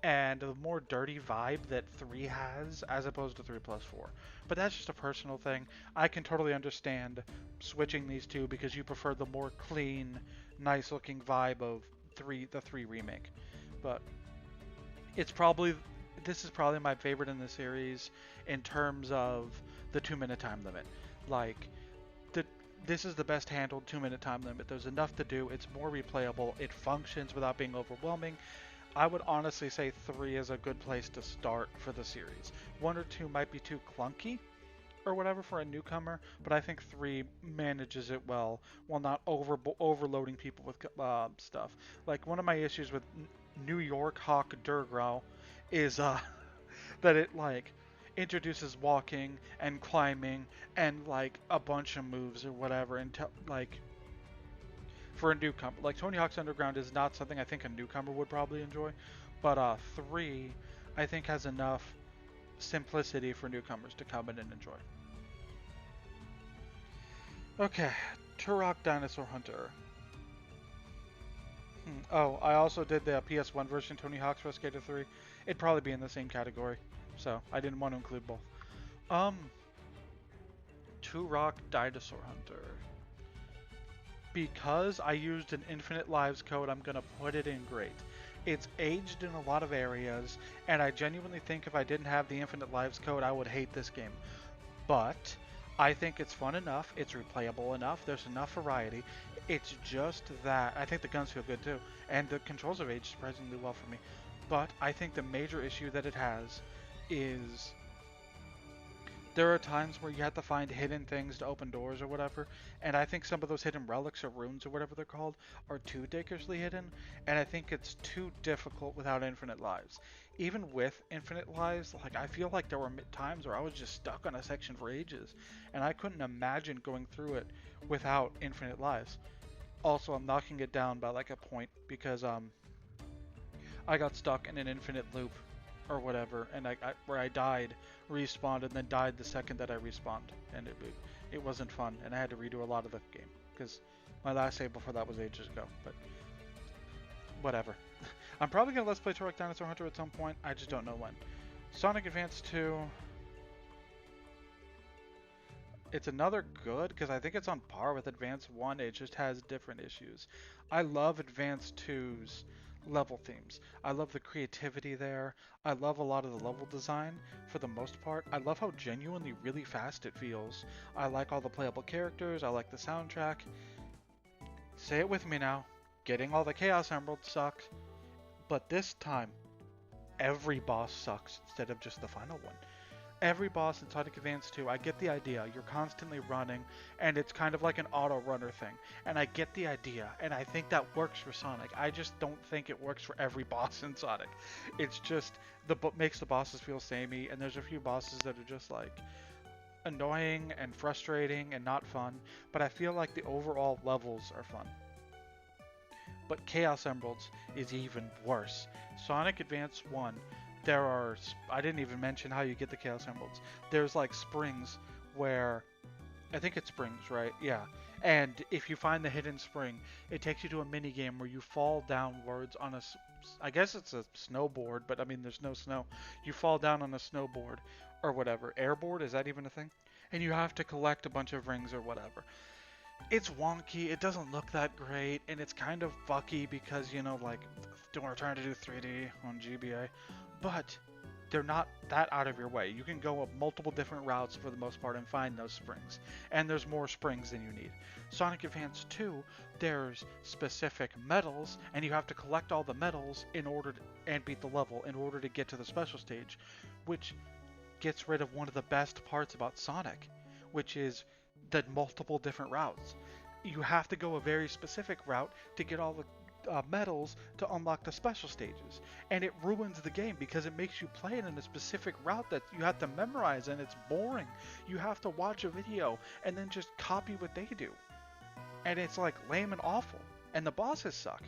and the more dirty vibe that 3 has as opposed to 3 plus 4. But that's just a personal thing. I can totally understand switching these two because you prefer the more clean, nice looking vibe of the 3 remake. But this is probably my favorite in the series in terms of the 2-minute time limit. Like, this is the best handled 2-minute time limit. There's enough to do. It's more replayable. It functions without being overwhelming. I would honestly say 3 is a good place to start for the series. 1 or 2 might be too clunky or whatever for a newcomer, but I think 3 manages it well while not overloading people with stuff. Like, one of my issues with New York Hawk Durgrau is that it like introduces walking and climbing and like a bunch of moves or whatever, and like for a newcomer, like Tony Hawk's Underground is not something I think a newcomer would probably enjoy, but 3 I think has enough simplicity for newcomers to come in and enjoy. Okay, Turok Dinosaur Hunter. Oh, I also did the PS1 version, Tony Hawk's Pro Skater 3. It'd probably be in the same category, so I didn't want to include both. Turok Dinosaur Hunter. Because I used an infinite lives code, I'm gonna put it in great. It's aged in a lot of areas, and I genuinely think if I didn't have the infinite lives code, I would hate this game. But I think it's fun enough, it's replayable enough, there's enough variety. It's just that I think the guns feel good too, and the controls have aged surprisingly well for me. But I think the major issue that it has is there are times where you have to find hidden things to open doors or whatever, and I think some of those hidden relics or runes or whatever they're called are too ridiculously hidden, and I think it's too difficult without infinite lives. Even with infinite lives, like, I feel like there were times where I was just stuck on a section for ages, and I couldn't imagine going through it without infinite lives. Also, I'm knocking it down by like a point because I got stuck in an infinite loop or whatever, and where I died, respawned, and then died the second that I respawned, and it wasn't fun, and I had to redo a lot of the game because my last save before that was ages ago. But whatever. I'm probably gonna let's play Turok Dinosaur Hunter at some point. I just don't know when. Sonic Advance 2. It's another good because I think it's on par with Advance 1. It just has different issues. I love Advance 2's level themes. I love the creativity there. I love a lot of the level design for the most part. I love how genuinely really fast it feels. I like all the playable characters. I like the soundtrack. Say it with me now. Getting all the Chaos Emeralds sucks. But this time, every boss sucks instead of just the final one. Every boss in Sonic Advance 2, I get the idea. You're constantly running, and it's kind of like an auto-runner thing. And I get the idea, and I think that works for Sonic. I just don't think it works for every boss in Sonic. It's just, makes the bosses feel samey, and there's a few bosses that are just like, annoying and frustrating and not fun, but I feel like the overall levels are fun. But Chaos Emeralds is even worse. Sonic Advance 1, I didn't even mention how you get the Chaos Emeralds. There's like springs where, I think it's springs, right? Yeah. And if you find the hidden spring, it takes you to a mini game where you fall downwards on I guess it's a snowboard, but I mean, there's no snow. You fall down on a snowboard or whatever. Airboard, is that even a thing? And you have to collect a bunch of rings or whatever. It's wonky, it doesn't look that great, and it's kind of fucky because, you know, like, we're trying to do 3D on GBA, but they're not that out of your way. You can go up multiple different routes for the most part and find those springs, and there's more springs than you need. Sonic Advance 2, there's specific medals, and you have to collect all the medals in order to, and beat the level in order to get to the special stage, which gets rid of one of the best parts about Sonic, which is the multiple different routes. You have to go a very specific route to get all the medals to unlock the special stages, and it ruins the game because it makes you play it in a specific route that you have to memorize, and it's boring. You have to watch a video and then just copy what they do, and it's like lame and awful, and the bosses suck.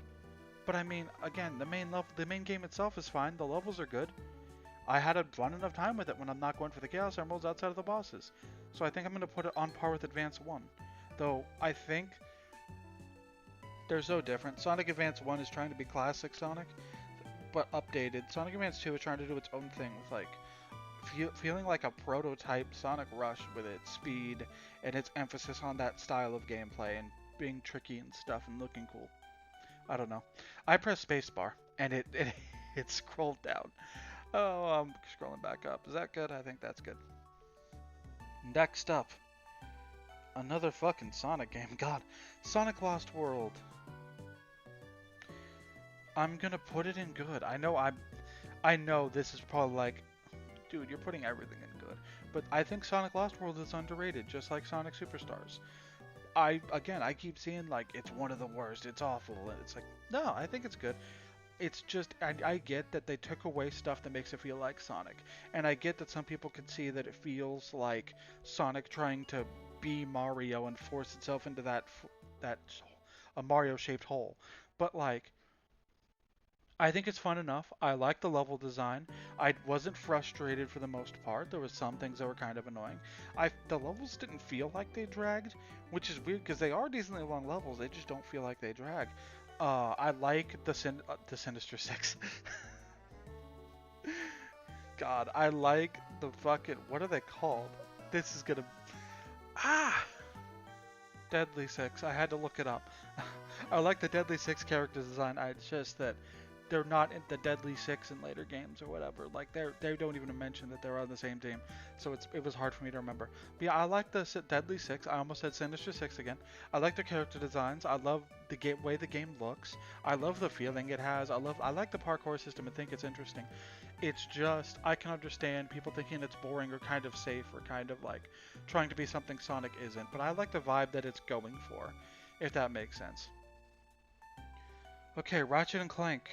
But I mean, again, the main game itself is fine. The levels are good. I had a fun enough time with it when I'm not going for the Chaos Emeralds outside of the bosses. So I think I'm going to put it on par with Advance 1. Though, I think they're so different. Sonic Advance 1 is trying to be classic Sonic, but updated. Sonic Advance 2 is trying to do its own thing with, like, feeling like a prototype Sonic Rush with its speed and its emphasis on that style of gameplay and being tricky and stuff and looking cool. I don't know. I pressed spacebar, and it scrolled down. Oh, I'm scrolling back up. Is that good? I think that's good. Next up, another fucking Sonic game. God, Sonic Lost World. I'm gonna put it in good. I know this is probably like, dude, you're putting everything in good. But I think Sonic Lost World is underrated, just like Sonic Superstars. I keep seeing like it's one of the worst. It's awful. And it's like, no, I think it's good. It's just, I get that they took away stuff that makes it feel like Sonic. And I get that some people can see that it feels like Sonic trying to be Mario and force itself into that a Mario-shaped hole. But like, I think it's fun enough. I like the level design. I wasn't frustrated for the most part. There was some things that were kind of annoying. The levels didn't feel like they dragged, which is weird because they are decently long levels. They just don't feel like they drag. I like the Sinister Six. God, I like the fucking, what are they called? This is gonna, Deadly Six. I had to look it up. I like the Deadly Six character design. It's just that they're not in the Deadly Six in later games or whatever. Like they don't even mention that they're on the same team, so it was hard for me to remember. But yeah, I like the Deadly Six. I almost said Sinister Six again. I like the character designs. I love the way the game looks. I love the feeling it has. I like the parkour system and think it's interesting. It's just, I can understand people thinking it's boring or kind of safe or kind of like trying to be something Sonic isn't. But I like the vibe that it's going for, if that makes sense. Okay, Ratchet and Clank.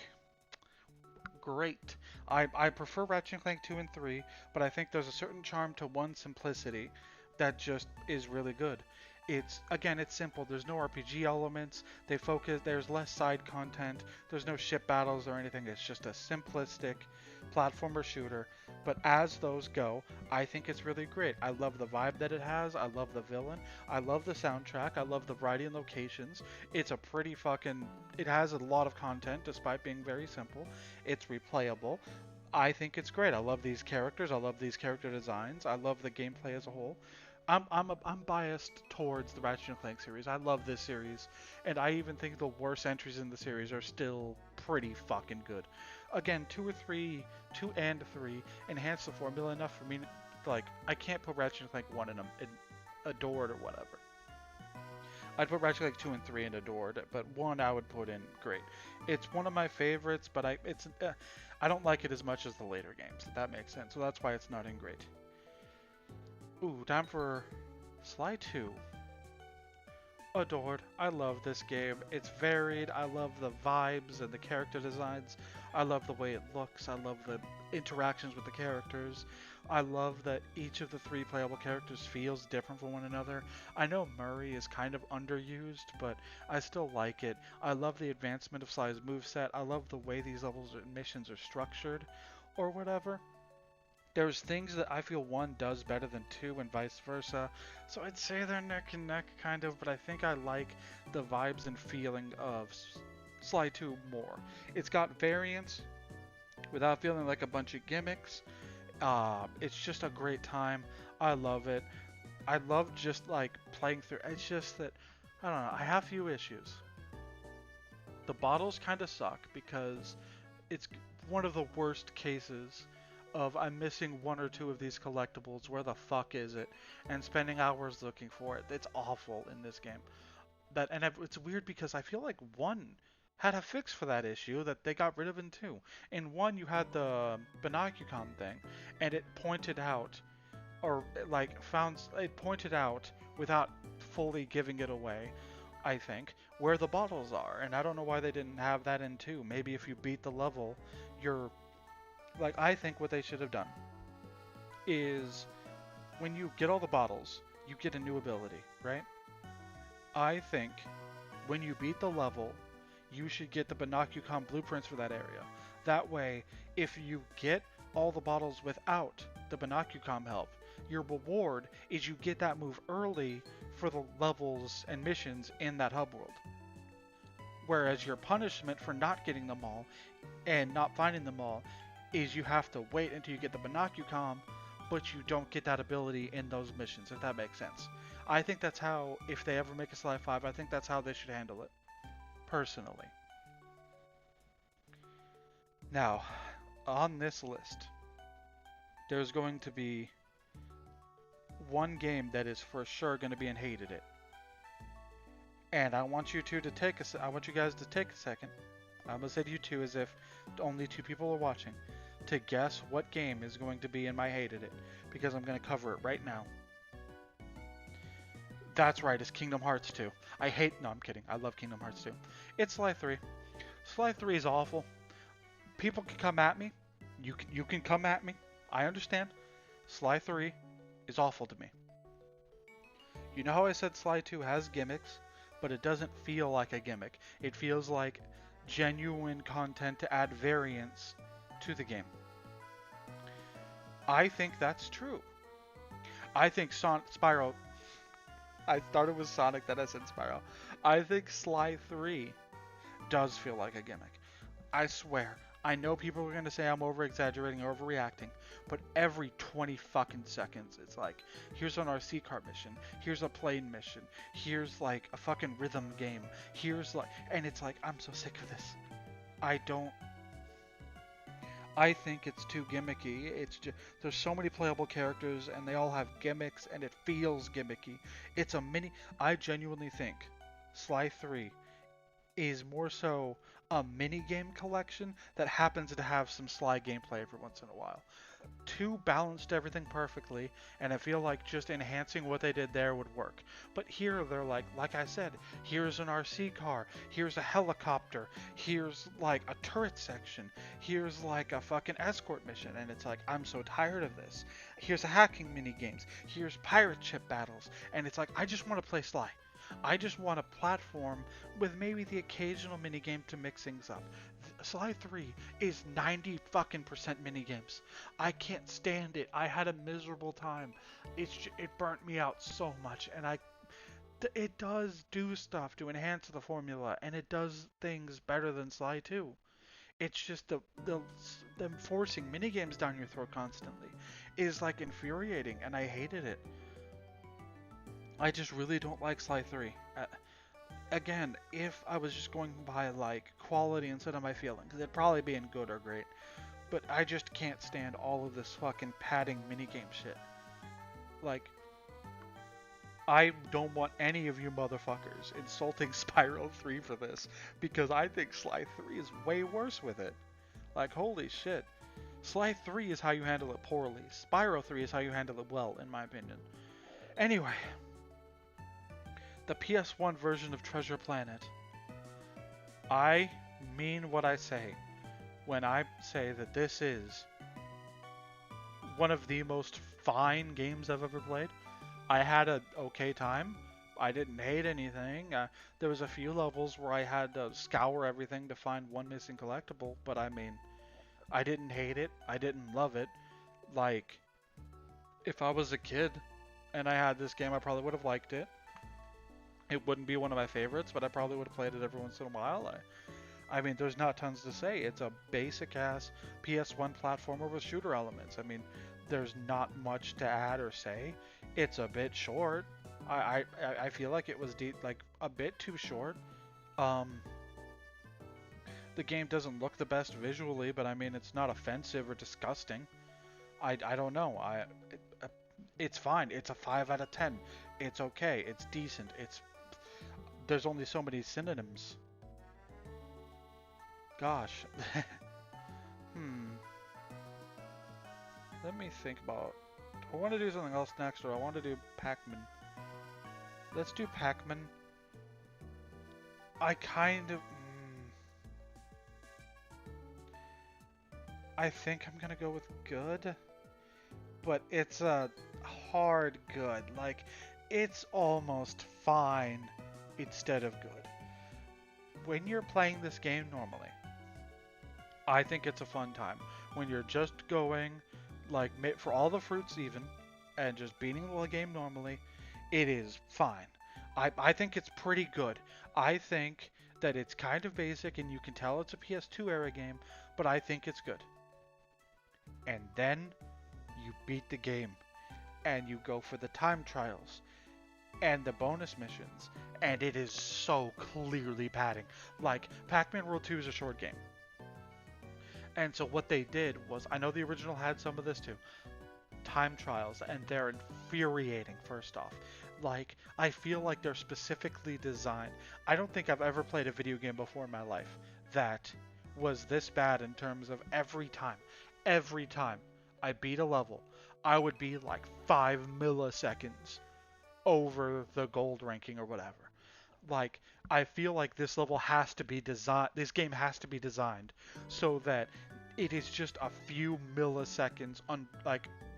Great. I prefer Ratchet and Clank 2 and 3, but I think there's a certain charm to 1 simplicity that just is really good. It's simple. There's no RPG elements. There's less side content. There's no ship battles or anything. It's just a simplistic platformer shooter. But as those go, I think it's really great. I love the vibe that it has. I love the villain. I love the soundtrack. I love the variety and locations. It's a pretty fucking, it has a lot of content despite being very simple. It's replayable. I think it's great. I love these characters. I love these character designs. I love the gameplay as a whole. I'm biased towards the Ratchet and Clank series. I love this series, and I even think the worst entries in the series are still pretty fucking good. Again, 2 and 3 enhance the formula enough for me. Like, I can't put Ratchet and Clank 1 in adored or whatever. I'd put Ratchet and Clank 2 and 3 in adored, but 1 I would put in great. It's one of my favorites, but I don't like it as much as the later games. If that makes sense. So that's why it's not in great. Ooh, time for Sly 2. Adored. I love this game. It's varied. I love the vibes and the character designs. I love the way it looks. I love the interactions with the characters. I love that each of the three playable characters feels different from one another. I know Murray is kind of underused, but I still like it. I love the advancement of Sly's moveset. I love the way these levels and missions are structured, or whatever. There's things that I feel one does better than two and vice versa. So I'd say they're neck and neck kind of, but I think I like the vibes and feeling of Sly 2 more. It's got variance without feeling like a bunch of gimmicks. It's just a great time. I love it. I love just like playing through. It's just that, I don't know, I have few issues. The bottles kind of suck because it's one of the worst cases of I'm missing one or two of these collectibles. Where the fuck is it? And spending hours looking for it. It's awful in this game. It's weird because I feel like one had a fix for that issue that they got rid of in two. In one, you had the Binocucom thing, and it pointed out, or like found, it pointed out without fully giving it away, I think, where the bottles are. And I don't know why they didn't have that in two. Maybe if you beat the level, you're like, I think what they should have done is when you get all the bottles, you get a new ability, right? I think when you beat the level, you should get the Binocucom blueprints for that area. That way, if you get all the bottles without the Binocucom help, your reward is you get that move early for the levels and missions in that hub world. Whereas your punishment for not getting them all and not finding them all is you have to wait until you get the Binocucom, but you don't get that ability in those missions, if that makes sense. I think that's how, if they ever make a Sly 5, I think that's how they should handle it, personally. Now, on this list, there's going to be one game that is for sure going to be in Hated It. And I want you two to take I want you guys to take a second. I'm gonna say to you two as if only two people are watching, to guess what game is going to be in my Hated It, because I'm gonna cover it right now. That's right, it's Kingdom Hearts 2. No, I'm kidding. I love Kingdom Hearts 2. It's Sly 3. Sly 3 is awful. People can come at me. You can come at me. I understand. Sly 3 is awful to me. You know how I said Sly 2 has gimmicks, but it doesn't feel like a gimmick. It feels like genuine content to add variance to the game. I think that's true. I think Spyro... I started with Sonic, then I said Spyro. I think Sly 3 does feel like a gimmick. I swear. I know people are going to say I'm over-exaggerating or overreacting, but every 20 fucking seconds, it's like, here's an RC car mission, here's a plane mission, here's like a fucking rhythm game, here's like, and it's like, I'm so sick of this. I think it's too gimmicky. It's just, there's so many playable characters and they all have gimmicks and it feels gimmicky. I genuinely think Sly 3 is more so a mini-game collection that happens to have some Sly gameplay every once in a while. 2 balanced everything perfectly, and I feel like just enhancing what they did there would work. But here they're like I said, here's an RC car, here's a helicopter, here's like a turret section, here's like a fucking escort mission, and it's like, I'm so tired of this. Here's a hacking mini games, here's pirate ship battles, and it's like, I just want to play Sly. I just want a platform with maybe the occasional minigame to mix things up. Sly 3 is 90 fucking % minigames. I can't stand it. I had a miserable time. It burnt me out so much, and it does do stuff to enhance the formula, and it does things better than Sly 2. It's just them forcing minigames down your throat constantly is like infuriating, and I hated it. I just really don't like Sly 3. Again, if I was just going by like quality instead of my feelings, it'd probably be in good or great. But I just can't stand all of this fucking padding minigame shit. Like, I don't want any of you motherfuckers insulting Spyro 3 for this, because I think Sly 3 is way worse with it. Like, holy shit. Sly 3 is how you handle it poorly. Spyro 3 is how you handle it well, in my opinion. Anyway. The PS1 version of Treasure Planet. I mean what I say when I say that this is one of the most fine games I've ever played. I had an okay time. I didn't hate anything. There was a few levels where I had to scour everything to find one missing collectible, but I mean, I didn't hate it. I didn't love it. Like, if I was a kid and I had this game, I probably would have liked it. It wouldn't be one of my favorites, but I probably would have played it every once in a while. I mean, there's not tons to say. It's a basic-ass PS1 platformer with shooter elements. I mean, there's not much to add or say. It's a bit short. I feel like it was like a bit too short. The game doesn't look the best visually, but I mean, it's not offensive or disgusting. I don't know. It's fine. It's a 5 out of 10. It's okay. It's decent. There's only so many synonyms. Gosh. Let me think about... Do I want to do something else next, or I want to do Pac-Man? Let's do Pac-Man. I kind of... I think I'm gonna go with good. But it's a hard good. Like, it's almost fine instead of good. When you're playing this game normally, I think it's a fun time. When you're just going, like, for all the fruits even, and just beating the game normally, it is fine. I think it's pretty good. I think that it's kind of basic, and you can tell it's a PS2 era game, but I think it's good. And then you beat the game, and you go for the time trials, and the bonus missions, and it is so clearly padding. Like, Pac-Man World 2 is a short game. And so what they did was, I know the original had some of this too, time trials, and they're infuriating, first off. Like, I feel like they're specifically designed. I don't think I've ever played a video game before in my life that was this bad in terms of every time I beat a level, I would be like 5 milliseconds over the gold ranking or whatever. Like, I feel like this level has to be designed, this game has to be designed so that it is just a few milliseconds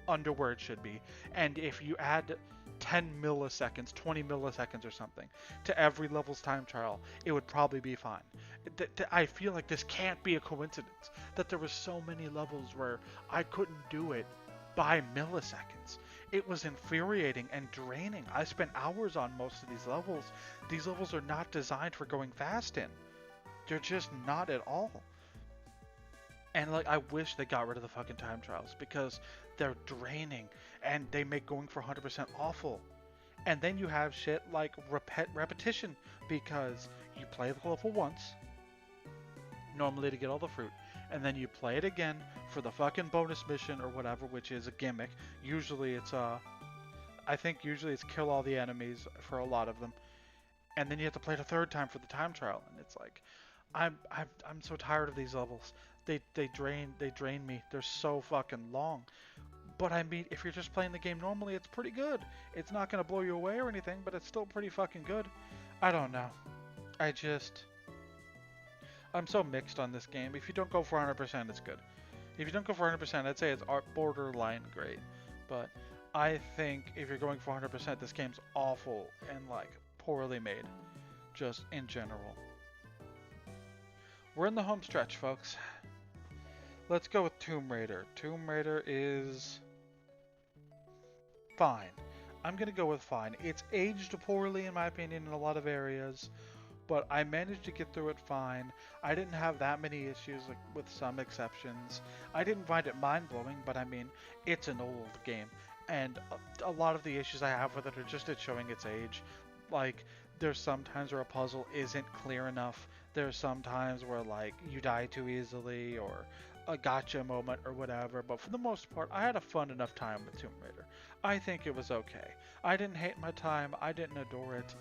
under where it should be. And if you add 10 milliseconds, 20 milliseconds or something to every level's time trial, it would probably be fine. I feel like this can't be a coincidence that there were so many levels where I couldn't do it by milliseconds. It was infuriating and draining. I spent hours on most of these levels. These levels are not designed for going fast in. They're just not at all. And like, I wish they got rid of the fucking time trials because they're draining and they make going for 100% awful. And then you have shit like repetition because you play the level once, normally to get all the fruit, and then you play it again for the fucking bonus mission or whatever, which is a gimmick. Usually it's I think usually it's kill all the enemies for a lot of them, and then you have to play it a third time for the time trial, and it's like, I'm so tired of these levels. They drain me. They're so fucking long. But I mean, if you're just playing the game normally, it's pretty good. It's not gonna blow you away or anything, but it's still pretty fucking good. I don't know. I'm so mixed on this game. If you don't go for 100%, it's good. If you don't go for 100%, I'd say it's borderline great. But I think if you're going for 100%, this game's awful and like poorly made, just in general. We're in the home stretch, folks. Let's go with Tomb Raider. Tomb Raider is fine. I'm gonna go with fine. It's aged poorly in my opinion in a lot of areas, but I managed to get through it fine. I didn't have that many issues, like, with some exceptions. I didn't find it mind-blowing, but I mean, it's an old game, and a lot of the issues I have with it are just it showing its age. Like, there's some times where a puzzle isn't clear enough. There's some times where, like, you die too easily, or a gotcha moment or whatever, but for the most part, I had a fun enough time with Tomb Raider. I think it was okay. I didn't hate my time. I didn't adore it.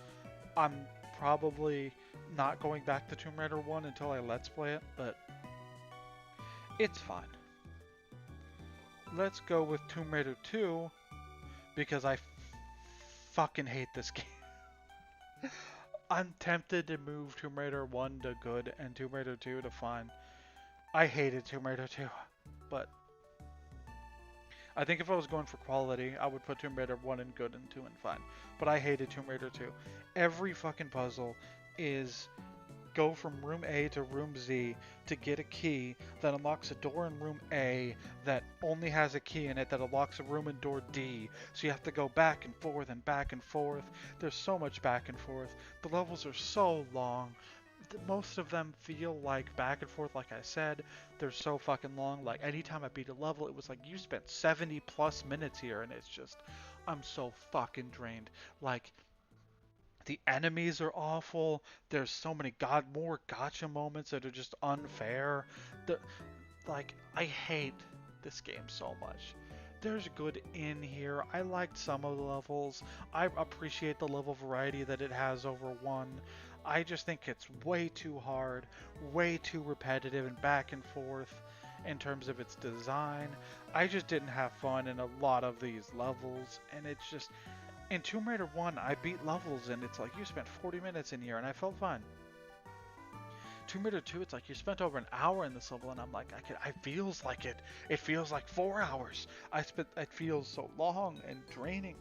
I'm probably not going back to Tomb Raider 1 until I Let's Play it, but it's fine. Let's go with Tomb Raider 2, because I fucking hate this game. I'm tempted to move Tomb Raider 1 to good and Tomb Raider 2 to fine. I hated Tomb Raider 2, but I think if I was going for quality, I would put Tomb Raider 1 in good and 2 in fine. But I hated Tomb Raider 2. Every fucking puzzle is go from room A to room Z to get a key that unlocks a door in room A that only has a key in it that unlocks a room in door D. So you have to go back and forth and back and forth. There's so much back and forth. The levels are so long. Most of them feel like back and forth, like I said. They're so fucking long. Like, anytime I beat a level, it was like, you spent 70 plus minutes here, and it's just, I'm so fucking drained. Like, the enemies are awful. There's so many more gotcha moments that are just unfair. The, like, I hate this game so much. There's good in here. I liked some of the levels. I appreciate the level variety that it has over one. I just think it's way too hard, way too repetitive and back and forth in terms of its design. I just didn't have fun in a lot of these levels, and it's just, in Tomb Raider 1, I beat levels and it's like, you spent 40 minutes in here and I felt fine. Tomb Raider 2, it's like, you spent over an hour in this level and I'm like, I feels like it. It feels like 4 hours. It feels so long and draining.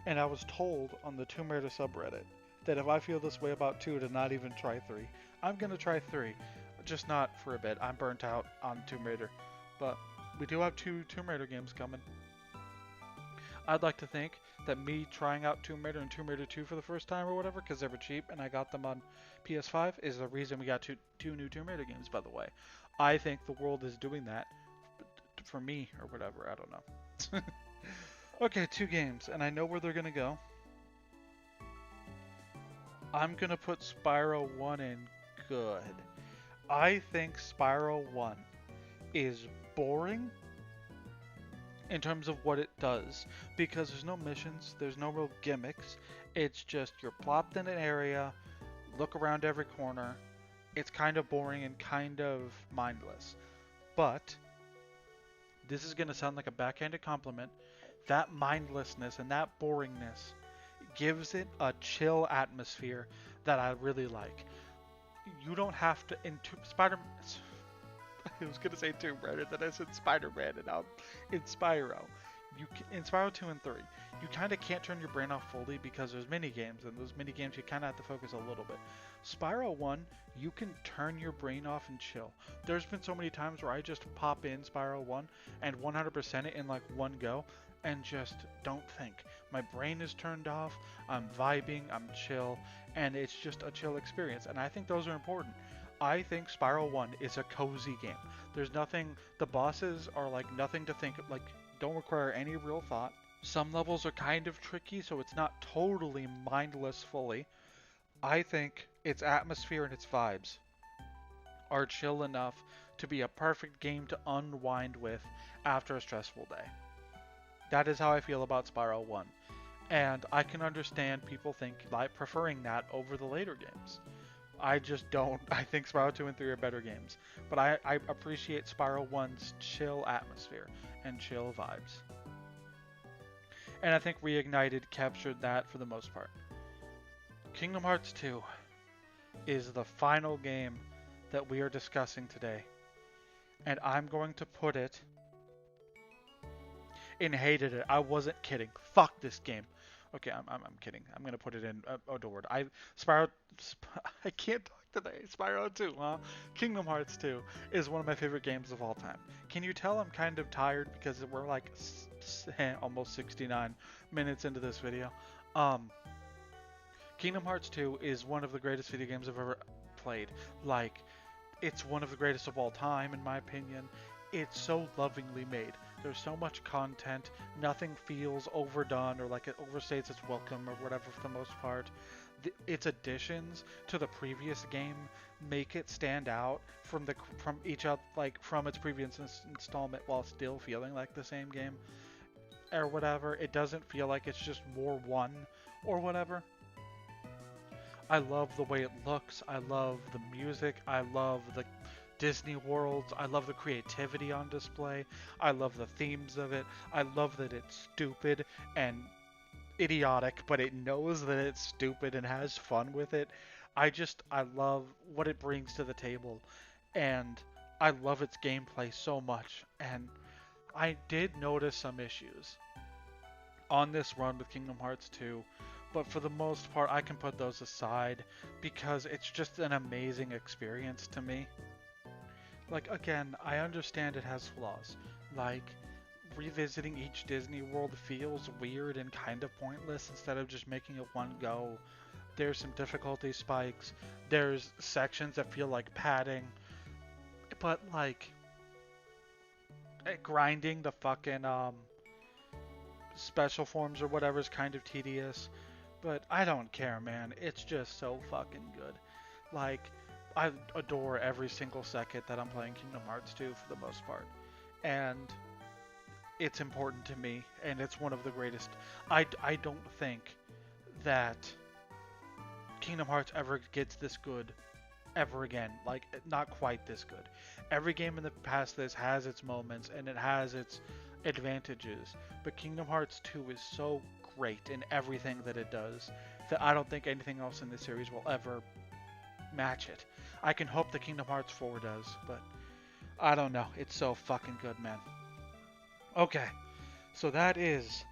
And I was told on the Tomb Raider subreddit that if I feel this way about 2, to not even try 3. I'm gonna try 3, just not for a bit. I'm burnt out on Tomb Raider. But we do have 2 Tomb Raider games coming. I'd like to think that me trying out Tomb Raider and Tomb Raider 2 for the first time or whatever, because they were cheap and I got them on PS5, is the reason we got two new Tomb Raider games, by the way. I think the world is doing that for me or whatever. I don't know. Okay, 2 games, and I know where they're going to go. I'm going to put Spyro 1 in good. I think Spyro 1 is boring in terms of what it does, because there's no missions, there's no real gimmicks. It's just, you're plopped in an area, look around every corner. It's kind of boring and kind of mindless. But this is going to sound like a backhanded compliment. That mindlessness and that boringness gives it a chill atmosphere that I really like. You don't have to, I was gonna say Tomb Raider, then I said Spider-Man, and now in Spyro. In Spyro 2 and 3, you kind of can't turn your brain off fully because there's mini games, and those mini games you kind of have to focus a little bit. Spyro 1, you can turn your brain off and chill. There's been so many times where I just pop in Spyro 1 and 100% it in like one go, and just don't think. My brain is turned off, I'm vibing, I'm chill, and it's just a chill experience, and I think those are important. I think Spyro 1 is a cozy game. There's nothing, the bosses are like nothing to think, like don't require any real thought. Some levels are kind of tricky, so it's not totally mindless fully. I think its atmosphere and its vibes are chill enough to be a perfect game to unwind with after a stressful day. That is how I feel about Spyro 1. And I can understand people preferring that over the later games. I just don't. I think Spyro 2 and 3 are better games. But I appreciate Spyro 1's chill atmosphere and chill vibes. And I think Reignited captured that for the most part. Kingdom Hearts 2 is the final game that we are discussing today. And I'm going to put it in hated it. I wasn't kidding. Fuck this game. Okay, I'm kidding. I'm gonna put it in adored. I can't talk today. Spyro 2, huh? Kingdom Hearts 2 is one of my favorite games of all time. Can you tell I'm kind of tired because we're like almost 69 minutes into this video? Kingdom Hearts 2 is one of the greatest video games I've ever played. Like, it's one of the greatest of all time in my opinion. It's so lovingly made. There's so much content, nothing feels overdone or like it overstates its welcome or whatever for the most part. Its additions to the previous game make it stand out from its previous installment while still feeling like the same game or whatever. It doesn't feel like it's just more one or whatever. I love the way it looks. I love the music. I love the Disney worlds. I love the creativity on display. I love the themes of it. I love that it's stupid and idiotic, but it knows that it's stupid and has fun with it. I love what it brings to the table, and I love its gameplay so much. And I did notice some issues on this run with Kingdom Hearts 2, but for the most part, I can put those aside because it's just an amazing experience to me. Like, again, I understand it has flaws. Like, revisiting each Disney World feels weird and kind of pointless instead of just making it one go. There's some difficulty spikes, there's sections that feel like padding, but like, grinding the fucking, special forms or whatever is kind of tedious, but I don't care, man. It's just so fucking good. Like, I adore every single second that I'm playing Kingdom Hearts 2 for the most part. And it's important to me, and it's one of the greatest. I don't think that Kingdom Hearts ever gets this good ever again. Like, not quite this good. Every game in the past this has its moments and it has its advantages, but Kingdom Hearts 2 is so great in everything that it does that I don't think anything else in this series will ever match it. I can hope that Kingdom Hearts 4 does, but I don't know. It's so fucking good, man. Okay, so that is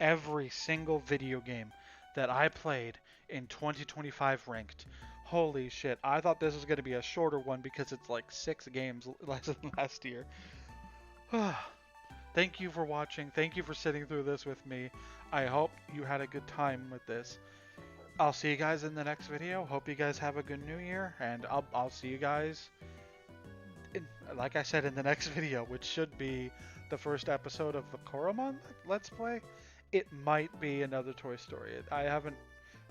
every single video game that I played in 2025 ranked. Holy shit, I thought this was going to be a shorter one because it's like 6 games less than last year. Thank you for watching. Thank you for sitting through this with me. I hope you had a good time with this. I'll see you guys in the next video. Hope you guys have a good new year, and I'll see you guys, like I said, in the next video, which should be the first episode of the Koromon Let's Play. It might be another Toy Story. I haven't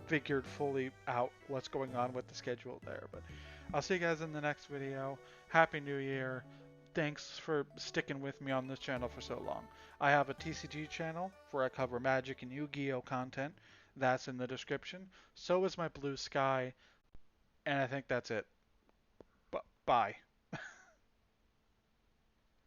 figured fully out what's going on with the schedule there, but I'll see you guys in the next video. Happy New Year. Thanks for sticking with me on this channel for so long. I have a TCG channel where I cover Magic and Yu-Gi-Oh content. That's in the description. So is my Blue Sky, and I think that's it. Bye.